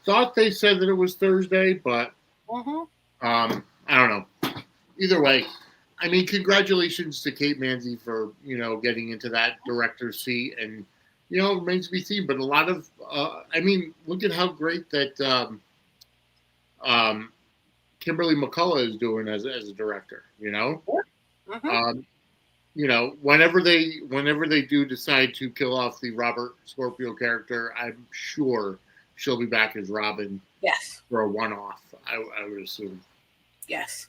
A: thought they said that it was Thursday, but I don't know. Either way, I mean, congratulations to Kate Manzi for getting into that director's seat, and it remains to be seen. But a lot of, I mean, look at how great that Kimberly McCullough is doing as a director. You know,
B: Mm-hmm.
A: Whenever they do decide to kill off the Robert Scorpio character, I'm sure she'll be back as Robin.
B: Yes.
A: For a one-off, I would assume.
B: Yes.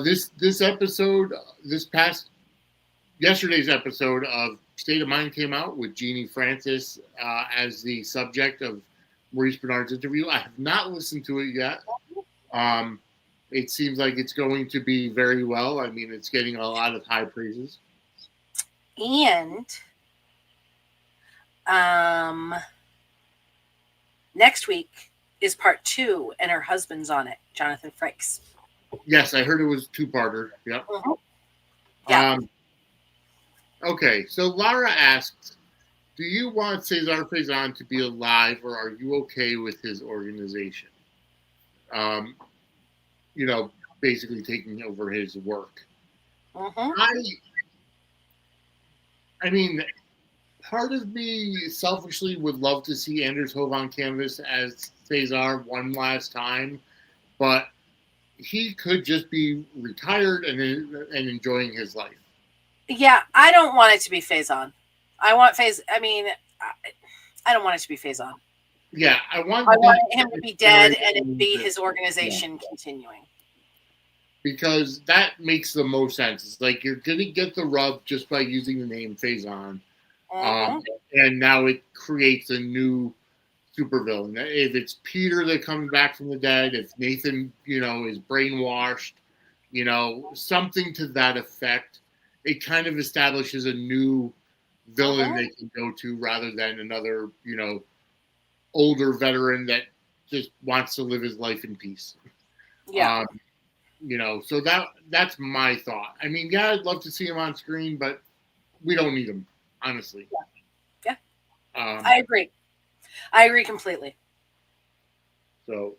A: This episode, yesterday's episode of State of Mind came out with Jeannie Francis as the subject of Maurice Bernard's interview. I have not listened to it yet. It seems like it's going to be very well. I mean, it's getting a lot of high praises.
B: And next week is part 2, and her husband's on it, Jonathan Frakes.
A: Yes, I heard it was 2-parter. Yep.
B: Mm-hmm. Yeah.
A: Okay, so Lara asks, do you want Cesar Faison to be alive, or are you okay with his organization? Basically taking over his work.
B: Mm-hmm.
A: I mean, part of me selfishly would love to see Anders Hove on canvas as Cesar one last time, but he could just be retired and enjoying his life.
B: Yeah, I don't want it to be Faison. I want I don't want it to be Faison.
A: Yeah, I want
B: him to be dead and it be his organization continuing.
A: Because that makes the most sense. It's like you're going to get the rub just by using the name Faison.
B: Mm-hmm.
A: And now it creates a new supervillain. If it's Peter that comes back from the dead, if Nathan, is brainwashed, something to that effect, it kind of establishes a new villain they can go to rather than another, older veteran that just wants to live his life in peace.
B: Yeah.
A: So that's my thought. I mean, yeah, I'd love to see him on screen, but we don't need him, honestly.
B: Yeah. I agree. I agree completely.
A: So,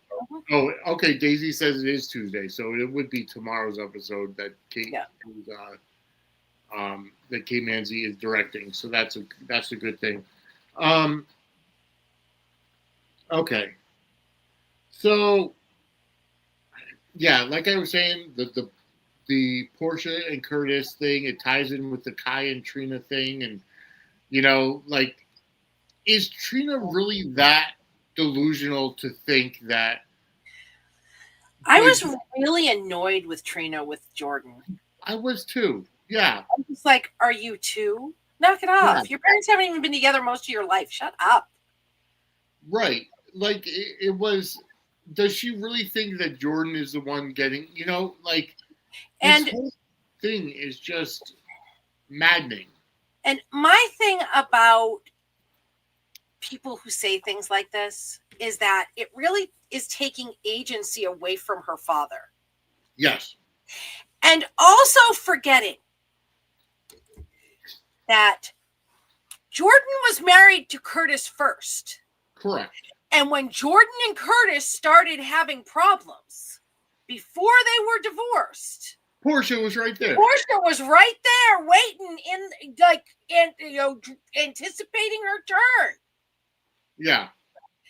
A: okay. Daisy says it is Tuesday, so it would be tomorrow's episode that Kate Manzi is directing. So that's a good thing. Okay. So, yeah, like I was saying, the Portia and Curtis thing, it ties in with the Kai and Trina thing, and is Trina really that delusional to think that?
B: I was really annoyed with Trina with Jordan.
A: I was too. Yeah.
B: I was like, are you two? Knock it off. Yeah. Your parents haven't even been together most of your life. Shut up.
A: Right. Like it was. Does she really think that Jordan is the one getting? This whole thing is just maddening.
B: And my thing about people who say things like this is that it really is taking agency away from her father.
A: Yes.
B: And also forgetting that Jordan was married to Curtis first.
A: Correct.
B: And when Jordan and Curtis started having problems before they were divorced,
A: Portia was right there.
B: Portia was right there waiting anticipating her turn.
A: Yeah.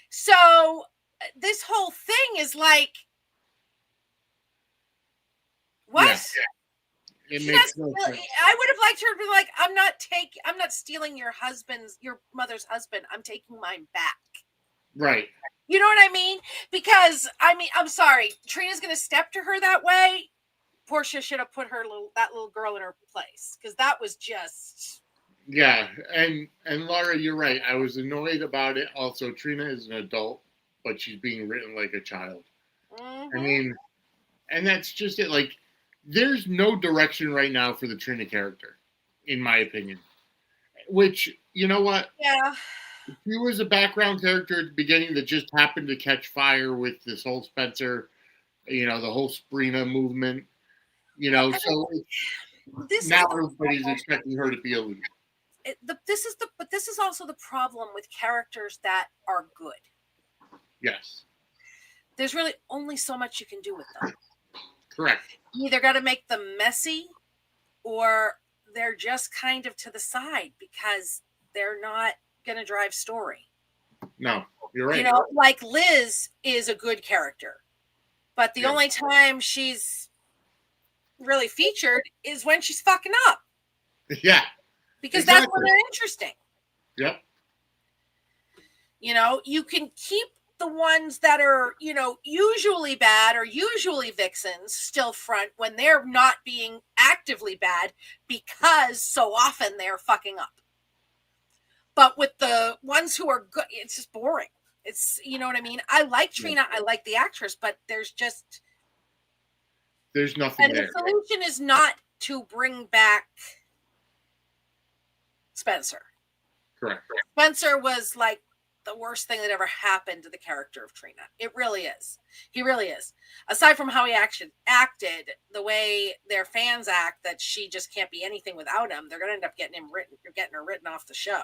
B: So this whole thing is like, what?
A: Yeah. It makes no sense.
B: I would have liked her to be like, I'm not stealing your mother's husband. I'm taking mine back.
A: Right.
B: You know what I mean? Because I'm sorry, Trina's going to step to her that way. Portia should have put that little girl in her place, because that was just.
A: Yeah, and Laura, you're right. I was annoyed about it. Also, Trina is an adult, but she's being written like a child.
B: Mm-hmm.
A: I mean, and that's just it. Like, there's no direction right now for the Trina character, in my opinion. Which, you know what?
B: Yeah.
A: She was a background character at the beginning that just happened to catch fire with this whole Spencer, the whole Sprina movement, so now everybody's expecting her to be a lead.
B: But this is also the problem with characters that are good.
A: Yes.
B: There's really only so much you can do with them.
A: Correct.
B: You either got to make them messy, or they're just kind of to the side because they're not going to drive story.
A: No. You're right.
B: You know, like Liz is a good character, but the only time she's really featured is when she's fucking up.
A: Yeah.
B: Because that's when they're interesting.
A: Yep.
B: You know, you can keep the ones that are, you know, usually bad or usually vixens still front when they're not being actively bad because so often they're fucking up. But with the ones who are good, it's just boring. It's, you know what I mean? I like Trina. I like the actress, but there's
A: nothing there.
B: And the solution is not to bring back Spencer.
A: Correct.
B: Spencer was like the worst thing that ever happened to the character of Trina. It really is. He really is. Aside from how he acted, the way their fans act, that she just can't be anything without him, they're going to end up getting her written off the show.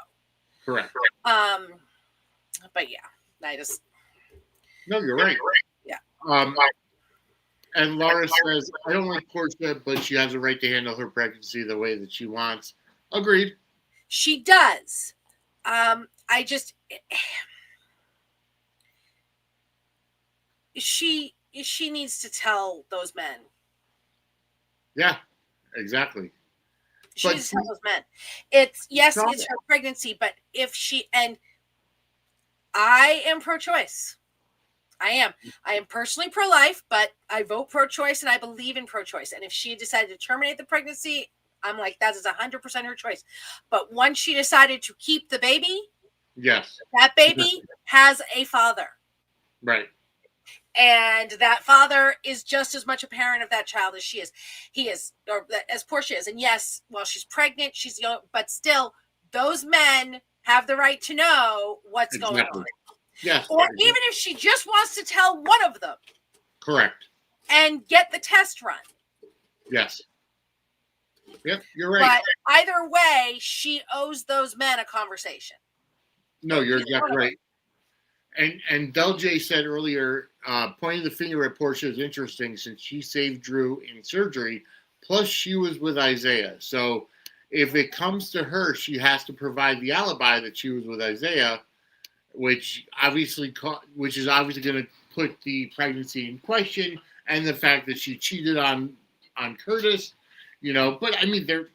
A: Correct.
B: But yeah,
A: No, you're right.
B: Yeah.
A: And Laura says, I don't like Portia, but she has a right to handle her pregnancy the way that she wants. Agreed.
B: She does. She needs to tell those men.
A: Yeah, exactly.
B: She needs to tell those men. It's her pregnancy, but I am pro-choice. I am personally pro-life, but I vote pro-choice and I believe in pro-choice. And if she decided to terminate the pregnancy, I'm like, that is 100% her choice. But once she decided to keep the baby,
A: yes,
B: that baby has a father.
A: Right.
B: And that father is just as much a parent of that child as she is. He is, or as Portia is. And yes, while she's pregnant, she's young, but still, those men have the right to know what's going on.
A: Yes.
B: Or even if she just wants to tell one of them.
A: Correct.
B: And get the test run.
A: Yes. Yep, you're right.
B: But either way, she owes those men a conversation.
A: No, you're exactly right. And Del J said earlier, pointing the finger at Portia is interesting since she saved Drew in surgery. Plus, she was with Isaiah. So if it comes to her, she has to provide the alibi that she was with Isaiah, which is obviously going to put the pregnancy in question, and the fact that she cheated on Curtis. You know, but I mean, they're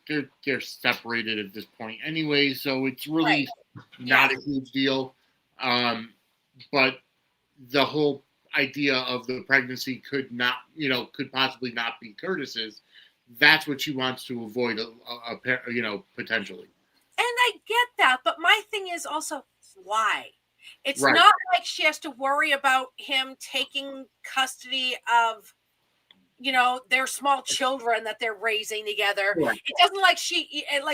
A: separated at this point anyway, so it's really not a huge deal. But the whole idea of the pregnancy could possibly not be Curtis's. That's what she wants to avoid, potentially.
B: And I get that, but my thing is also why. It's
A: right.
B: Not like she has to worry about him taking custody of, their small children that they're raising together.
A: Right.
B: It doesn't like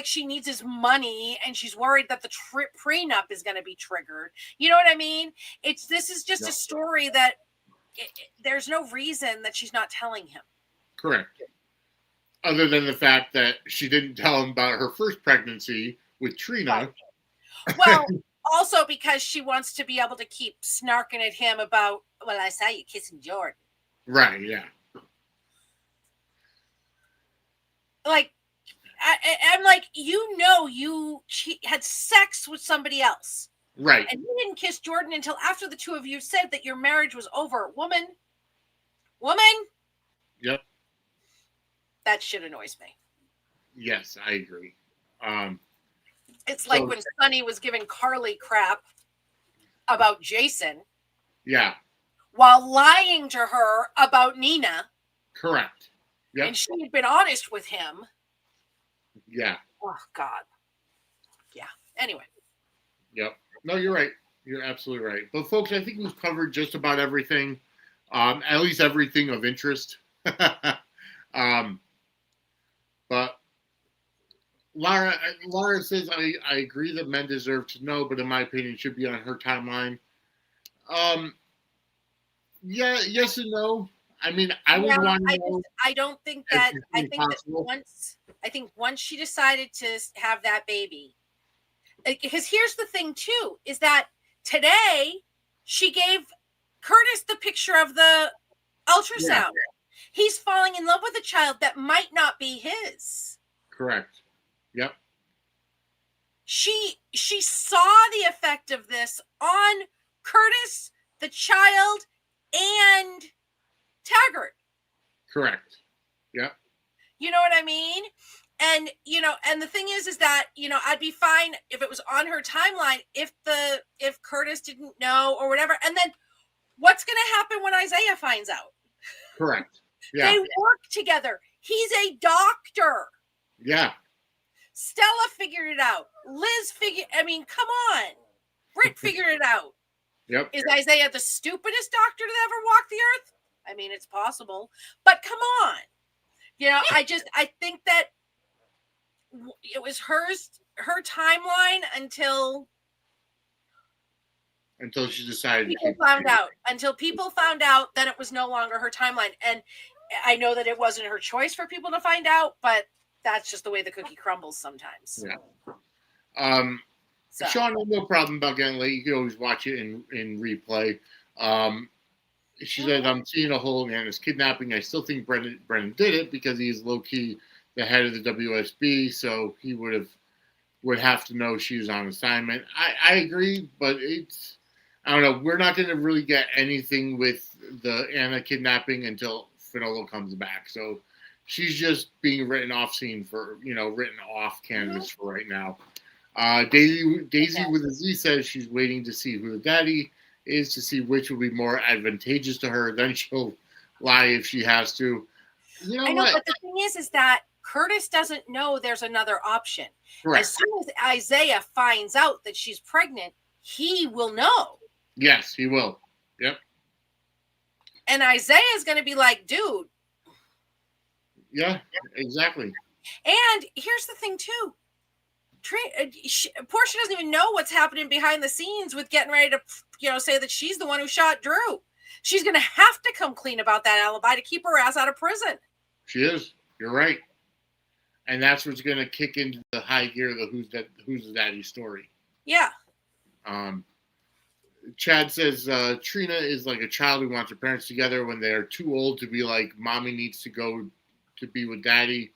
B: she needs his money and she's worried that the prenup is going to be triggered. You know what I mean? This is just a story that there's no reason that she's not telling him.
A: Correct. Other than the fact that she didn't tell him about her first pregnancy with Trina.
B: Right. Well, also because she wants to be able to keep snarking at him about, well, I saw you kissing Jordan.
A: Right, yeah.
B: Like, I'm like, you had sex with somebody else.
A: Right.
B: And you didn't kiss Jordan until after the two of you said that your marriage was over. Woman.
A: Yep.
B: That shit annoys me.
A: Yes, I agree.
B: It's like when Sonny was giving Carly crap about Jason.
A: Yeah.
B: While lying to her about Nina.
A: Correct. Yep.
B: And she had been honest with him.
A: Yeah.
B: Oh, God. Yeah. Anyway.
A: Yep. No, you're right. You're absolutely right. But, folks, I think we've covered just about everything, at least everything of interest. But Laura says, I agree that men deserve to know, but in my opinion, it should be on her timeline. Yeah, yes and no. I mean, I would want to know.
B: I don't think that. I think once she decided to have that baby, because here's the thing too, is that today she gave Curtis the picture of the ultrasound. Yeah. He's falling in love with a child that might not be his.
A: Correct. Yep.
B: She saw the effect of this on Curtis, the child, and Taggart.
A: Correct. Yeah.
B: You know what I mean? And, and the thing is that, I'd be fine if it was on her timeline, if Curtis didn't know or whatever. And then what's going to happen when Isaiah finds out?
A: Correct. Yeah.
B: They work together. He's a doctor.
A: Yeah.
B: Stella figured it out. Liz come on. Britt figured it out.
A: Yep.
B: Is Isaiah the stupidest doctor to ever walk the earth? I mean, it's possible, but come on. I think that it was her timeline until
A: she decided
B: until people found out that it was no longer her timeline. And I know that it wasn't her choice for people to find out, but that's just the way the cookie crumbles sometimes.
A: Yeah. Sean, no problem about getting late. You can always watch it in replay. She said, I'm seeing a whole Anna's kidnapping. I still think Brennan did it because he's low-key the head of the WSB, so he would have to know she was on assignment. I agree, but I don't know. We're not going to really get anything with the Anna kidnapping until Finola comes back. So she's just being written off canvas for right now. Daisy with a Z says she's waiting to see who the daddy is, to see which will be more advantageous to her. Then she'll lie if she has to.
B: I know, but the thing is that Curtis doesn't know there's another option.
A: Correct.
B: As soon as Isaiah finds out that she's pregnant, he will know.
A: Yes, he will. Yep.
B: And Isaiah's going to be like, dude.
A: Yeah, exactly.
B: And here's the thing, too. Portia doesn't even know what's happening behind the scenes with getting ready to, say that she's the one who shot Drew. She's going to have to come clean about that alibi to keep her ass out of prison.
A: She is. You're right. And that's what's going to kick into the high gear of the who's the daddy story.
B: Yeah.
A: Chad says Trina is like a child who wants her parents together when they're too old to be like, mommy needs to go to be with daddy.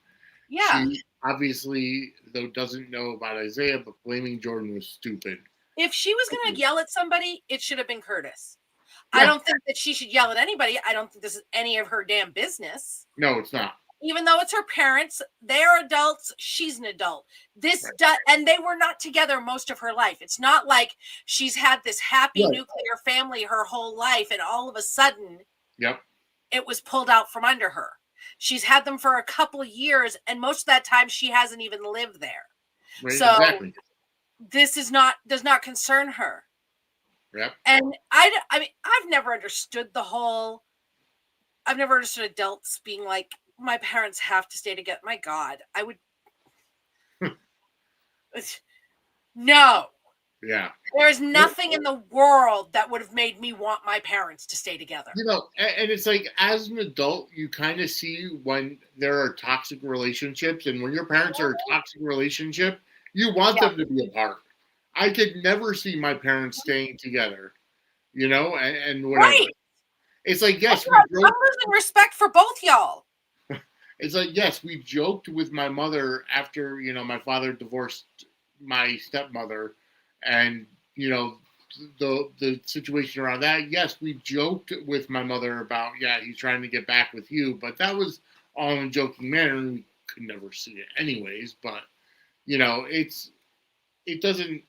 B: Yeah.
A: She obviously, though, doesn't know about Isaiah, but blaming Jordan was stupid.
B: If she was going to yell at somebody, it should have been Curtis.
A: Yeah.
B: I don't think that she should yell at anybody. I don't think this is any of her damn business.
A: No, it's not.
B: Even though it's her parents, they're adults, she's an adult. And they were not together most of her life. It's not like she's had this happy nuclear family her whole life, and all of a sudden, it was pulled out from under her. She's had them for a couple of years, and most of that time she hasn't even lived there.
A: Right,
B: so
A: exactly.
B: This does not concern her.
A: Yep.
B: And I mean, I've never understood adults being like, my parents have to stay together. My God, I would. No.
A: Yeah.
B: There is nothing in the world that would have made me want my parents to stay together.
A: And it's like, as an adult, you kind of see when there are toxic relationships, and when your parents are a toxic relationship, you want them to be apart. I could never see my parents staying together, and whatever. Right. It's like, yes,
B: I'm losing respect for both y'all.
A: It's like, yes, we joked with my mother after, my father divorced my stepmother, and, the situation around that. Yes, we joked with my mother about, he's trying to get back with you, but that was all in a joking manner, and we could never see it anyways. But, it doesn't,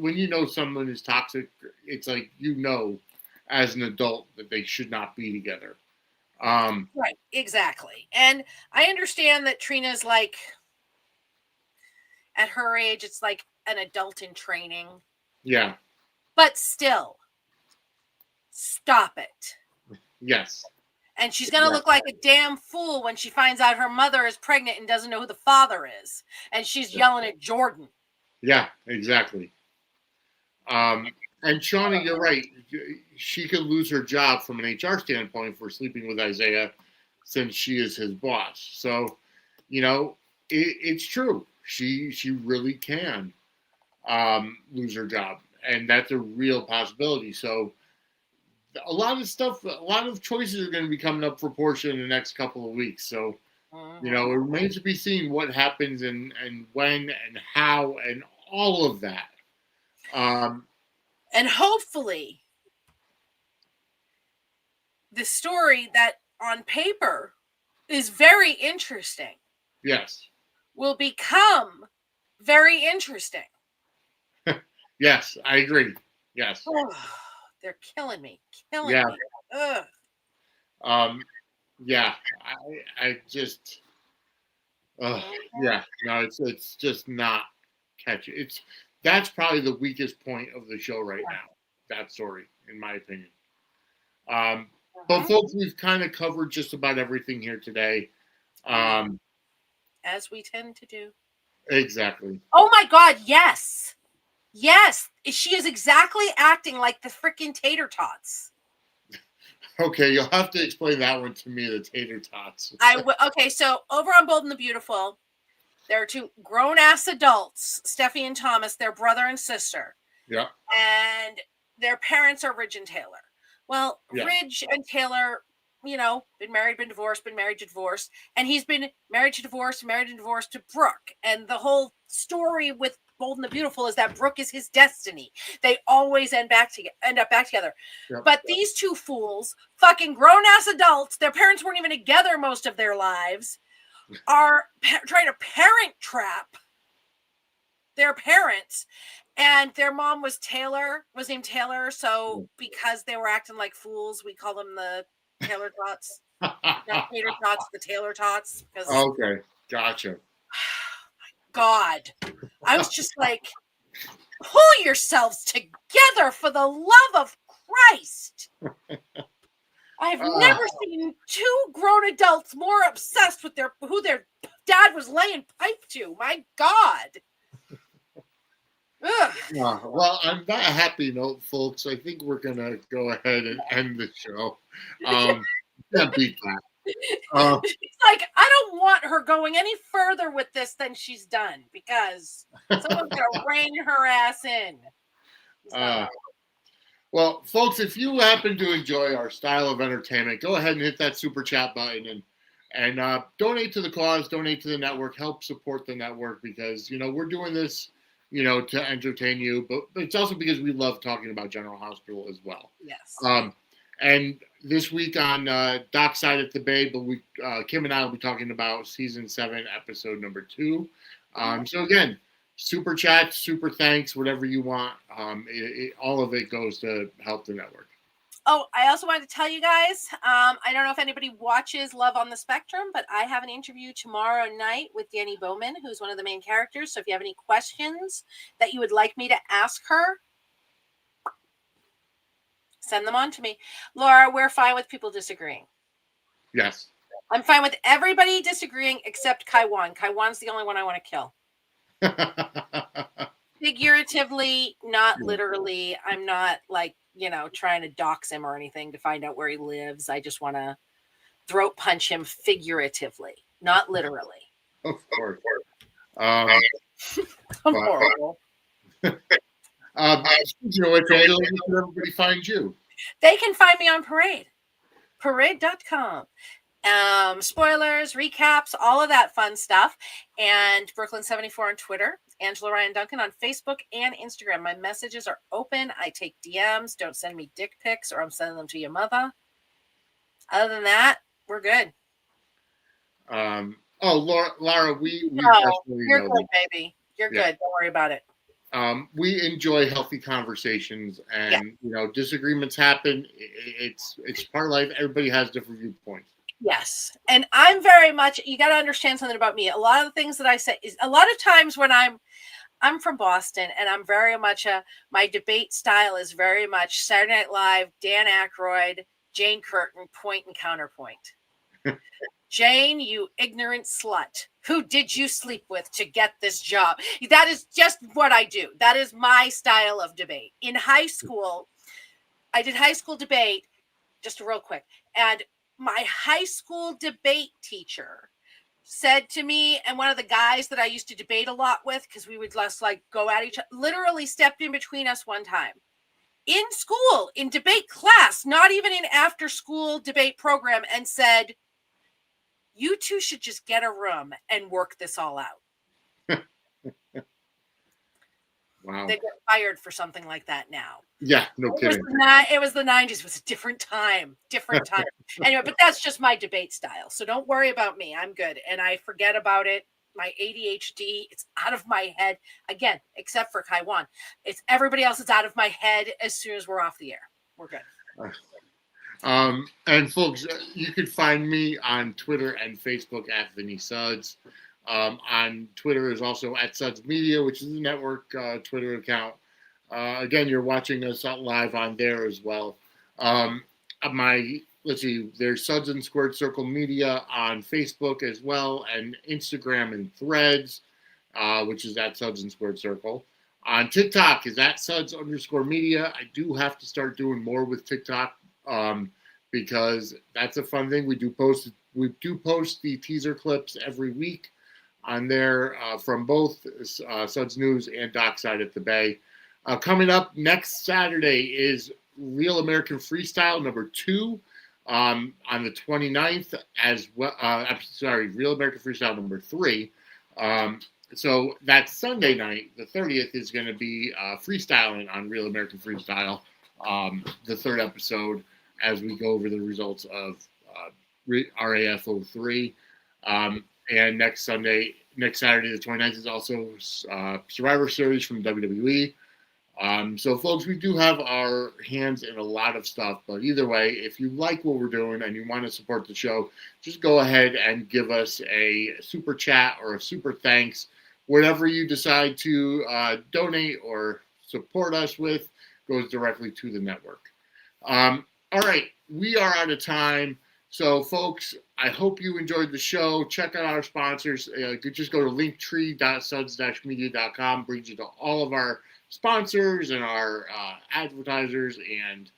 A: when someone is toxic, it's like, as an adult that they should not be together.
B: Right, exactly. And I understand that Trina's like, at her age, it's like an adult in training.
A: Yeah.
B: But still, stop it.
A: Yes.
B: And she's going to look like a damn fool when she finds out her mother is pregnant and doesn't know who the father is. And she's yelling at Jordan.
A: Yeah, exactly. And Shawnee, you're right. She could lose her job from an HR standpoint for sleeping with Isaiah, since she is his boss. So, it's true. She really can lose her job, and that's a real possibility. So, a lot of choices are going to be coming up for Portia in the next couple of weeks. So, it remains to be seen what happens and when and how and all of that.
B: And hopefully the story that on paper is very interesting.
A: Yes.
B: Will become very interesting.
A: Yes, I agree. Yes.
B: They're killing me. Killing me. Ugh.
A: Yeah. I just yeah. No, it's just not catchy. That's probably the weakest point of the show right now. That story, in my opinion. But folks, we've kind of covered just about everything here today.
B: As we tend to do.
A: Exactly.
B: Oh my God, yes. Yes. She is exactly acting like the freaking tater tots.
A: Okay, you'll have to explain that one to me, the tater tots.
B: Okay, so over on Bold and the Beautiful, there are two grown-ass adults, Steffi and Thomas, their brother and sister.
A: Yeah.
B: And their parents are Ridge and Taylor. Well, yeah. Ridge and Taylor, been married, been divorced, been married to divorced. And he's been married to divorce, married and divorced to Brooke. And the whole story with Bold and the Beautiful is that Brooke is his destiny. They always end up back together. Yep. But these two fools, fucking grown-ass adults, their parents weren't even together most of their lives, are trying to parent trap their parents. And their mom was named Taylor. So because they were acting like fools, we call them the Taylor Tots. Not Tater Tots, the Taylor Tots.
A: Okay, gotcha.
B: God. I was just like, pull yourselves together for the love of Christ. I've never seen two grown adults more obsessed with who their dad was laying pipe to. My God.
A: Well, on that happy note, folks, I think we're going to go ahead and end the show. Can't beat that.
B: She's like, I don't want her going any further with this than she's done because someone's going to rein her ass in.
A: Well, folks, if you happen to enjoy our style of entertainment, go ahead and hit that super chat button and donate to the cause, donate to the network, help support the network because, we're doing this, to entertain you, but it's also because we love talking about General Hospital as well.
B: Yes.
A: And this week on Dockside at the Bay, but Kim and I will be talking about season 7, episode number 2. So again, super chats, super thanks, whatever you want. All of it goes to help the network.
B: Oh, I also wanted to tell you guys, I don't know if anybody watches Love on the Spectrum, but I have an interview tomorrow night with Danny Bowman, who's one of the main characters. So if you have any questions that you would like me to ask her, send them on to me. Laura, we're fine with people disagreeing.
A: Yes.
B: I'm fine with everybody disagreeing except Kaiwan. Kaiwan's the only one I want to kill. Figuratively, not literally. I'm not trying to dox him or anything to find out where he lives. I just want to throat punch him figuratively, not literally.
A: Of course.
B: I'm horrible.
A: Where can everybody find you?
B: They can find me on Parade. Parade.com. Spoilers, recaps, all of that fun stuff. And Brooklyn74 on Twitter. Angela Ryan Duncan on Facebook and Instagram. My messages are open. I take DMs. Don't send me dick pics or I'm sending them to your mother. Other than that, we're good.
A: Laura, we
B: you're good, baby. You're good. Don't worry about it.
A: We enjoy healthy conversations and, disagreements happen. It's part of life. Everybody has different viewpoints.
B: Yes. And I'm very much, you got to understand something about me. A lot of the things that I say is a lot of times when I'm from Boston and I'm very much my debate style is very much Saturday Night Live, Dan Aykroyd, Jane Curtin, point and counterpoint. Jane, you ignorant slut. Who did you sleep with to get this job? That is just what I do. That is my style of debate. In high school, I did high school debate, just real quick. And my high school debate teacher said to me, and one of the guys that I used to debate a lot with, because we would just go at each other, literally stepped in between us one time. In school, in debate class, not even in after school debate program, and said, you two should just get a room and work this all out.
A: Wow.
B: They get fired for something like that now.
A: Yeah, no kidding.
B: It was the 90s. It was a different time. Anyway, but that's just my debate style. So don't worry about me. I'm good. And I forget about it. My ADHD, it's out of my head. Again, except for Kaiwan. It's everybody else is out of my head as soon as we're off the air. We're good.
A: And folks, you can find me on Twitter and Facebook at Vinny Suds. On Twitter is also at Suds Media, which is the network Twitter account. Again, you're watching us live on there as well. Let's see, there's Suds and Squared Circle Media on Facebook as well, and Instagram and Threads, which is at Suds and Squared Circle. On TikTok is at Suds_Media. I do have to start doing more with TikTok because that's a fun thing. We do post the teaser clips every week on there from both Suds News and Dockside at the Bay. Coming up next Saturday is Real American Freestyle number 2 on the 29th as well. Real American Freestyle number 3. So that Sunday night, the 30th, is going to be freestyling on Real American Freestyle, the 3rd episode, as we go over the results of RAF 03. And next Saturday, the 29th, is also Survivor Series from WWE. So, folks, we do have our hands in a lot of stuff, but either way, if you like what we're doing and you want to support the show, just go ahead and give us a super chat or a super thanks. Whatever you decide to donate or support us with goes directly to the network. All right, we are out of time. So, folks, I hope you enjoyed the show. Check out our sponsors. Just go to linktree.suds-media.com. Brings you to all of our sponsors and our advertisers and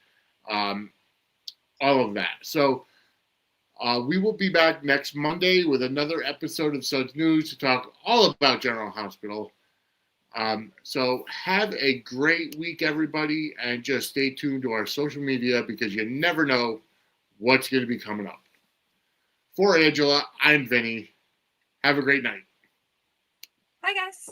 A: all of that. So we will be back next Monday with another episode of Suds News to talk all about General Hospital. So have a great week, everybody, and just stay tuned to our social media because you never know what's going to be coming up. For Angela, I'm Vinny. Have a great night.
B: Bye, guys.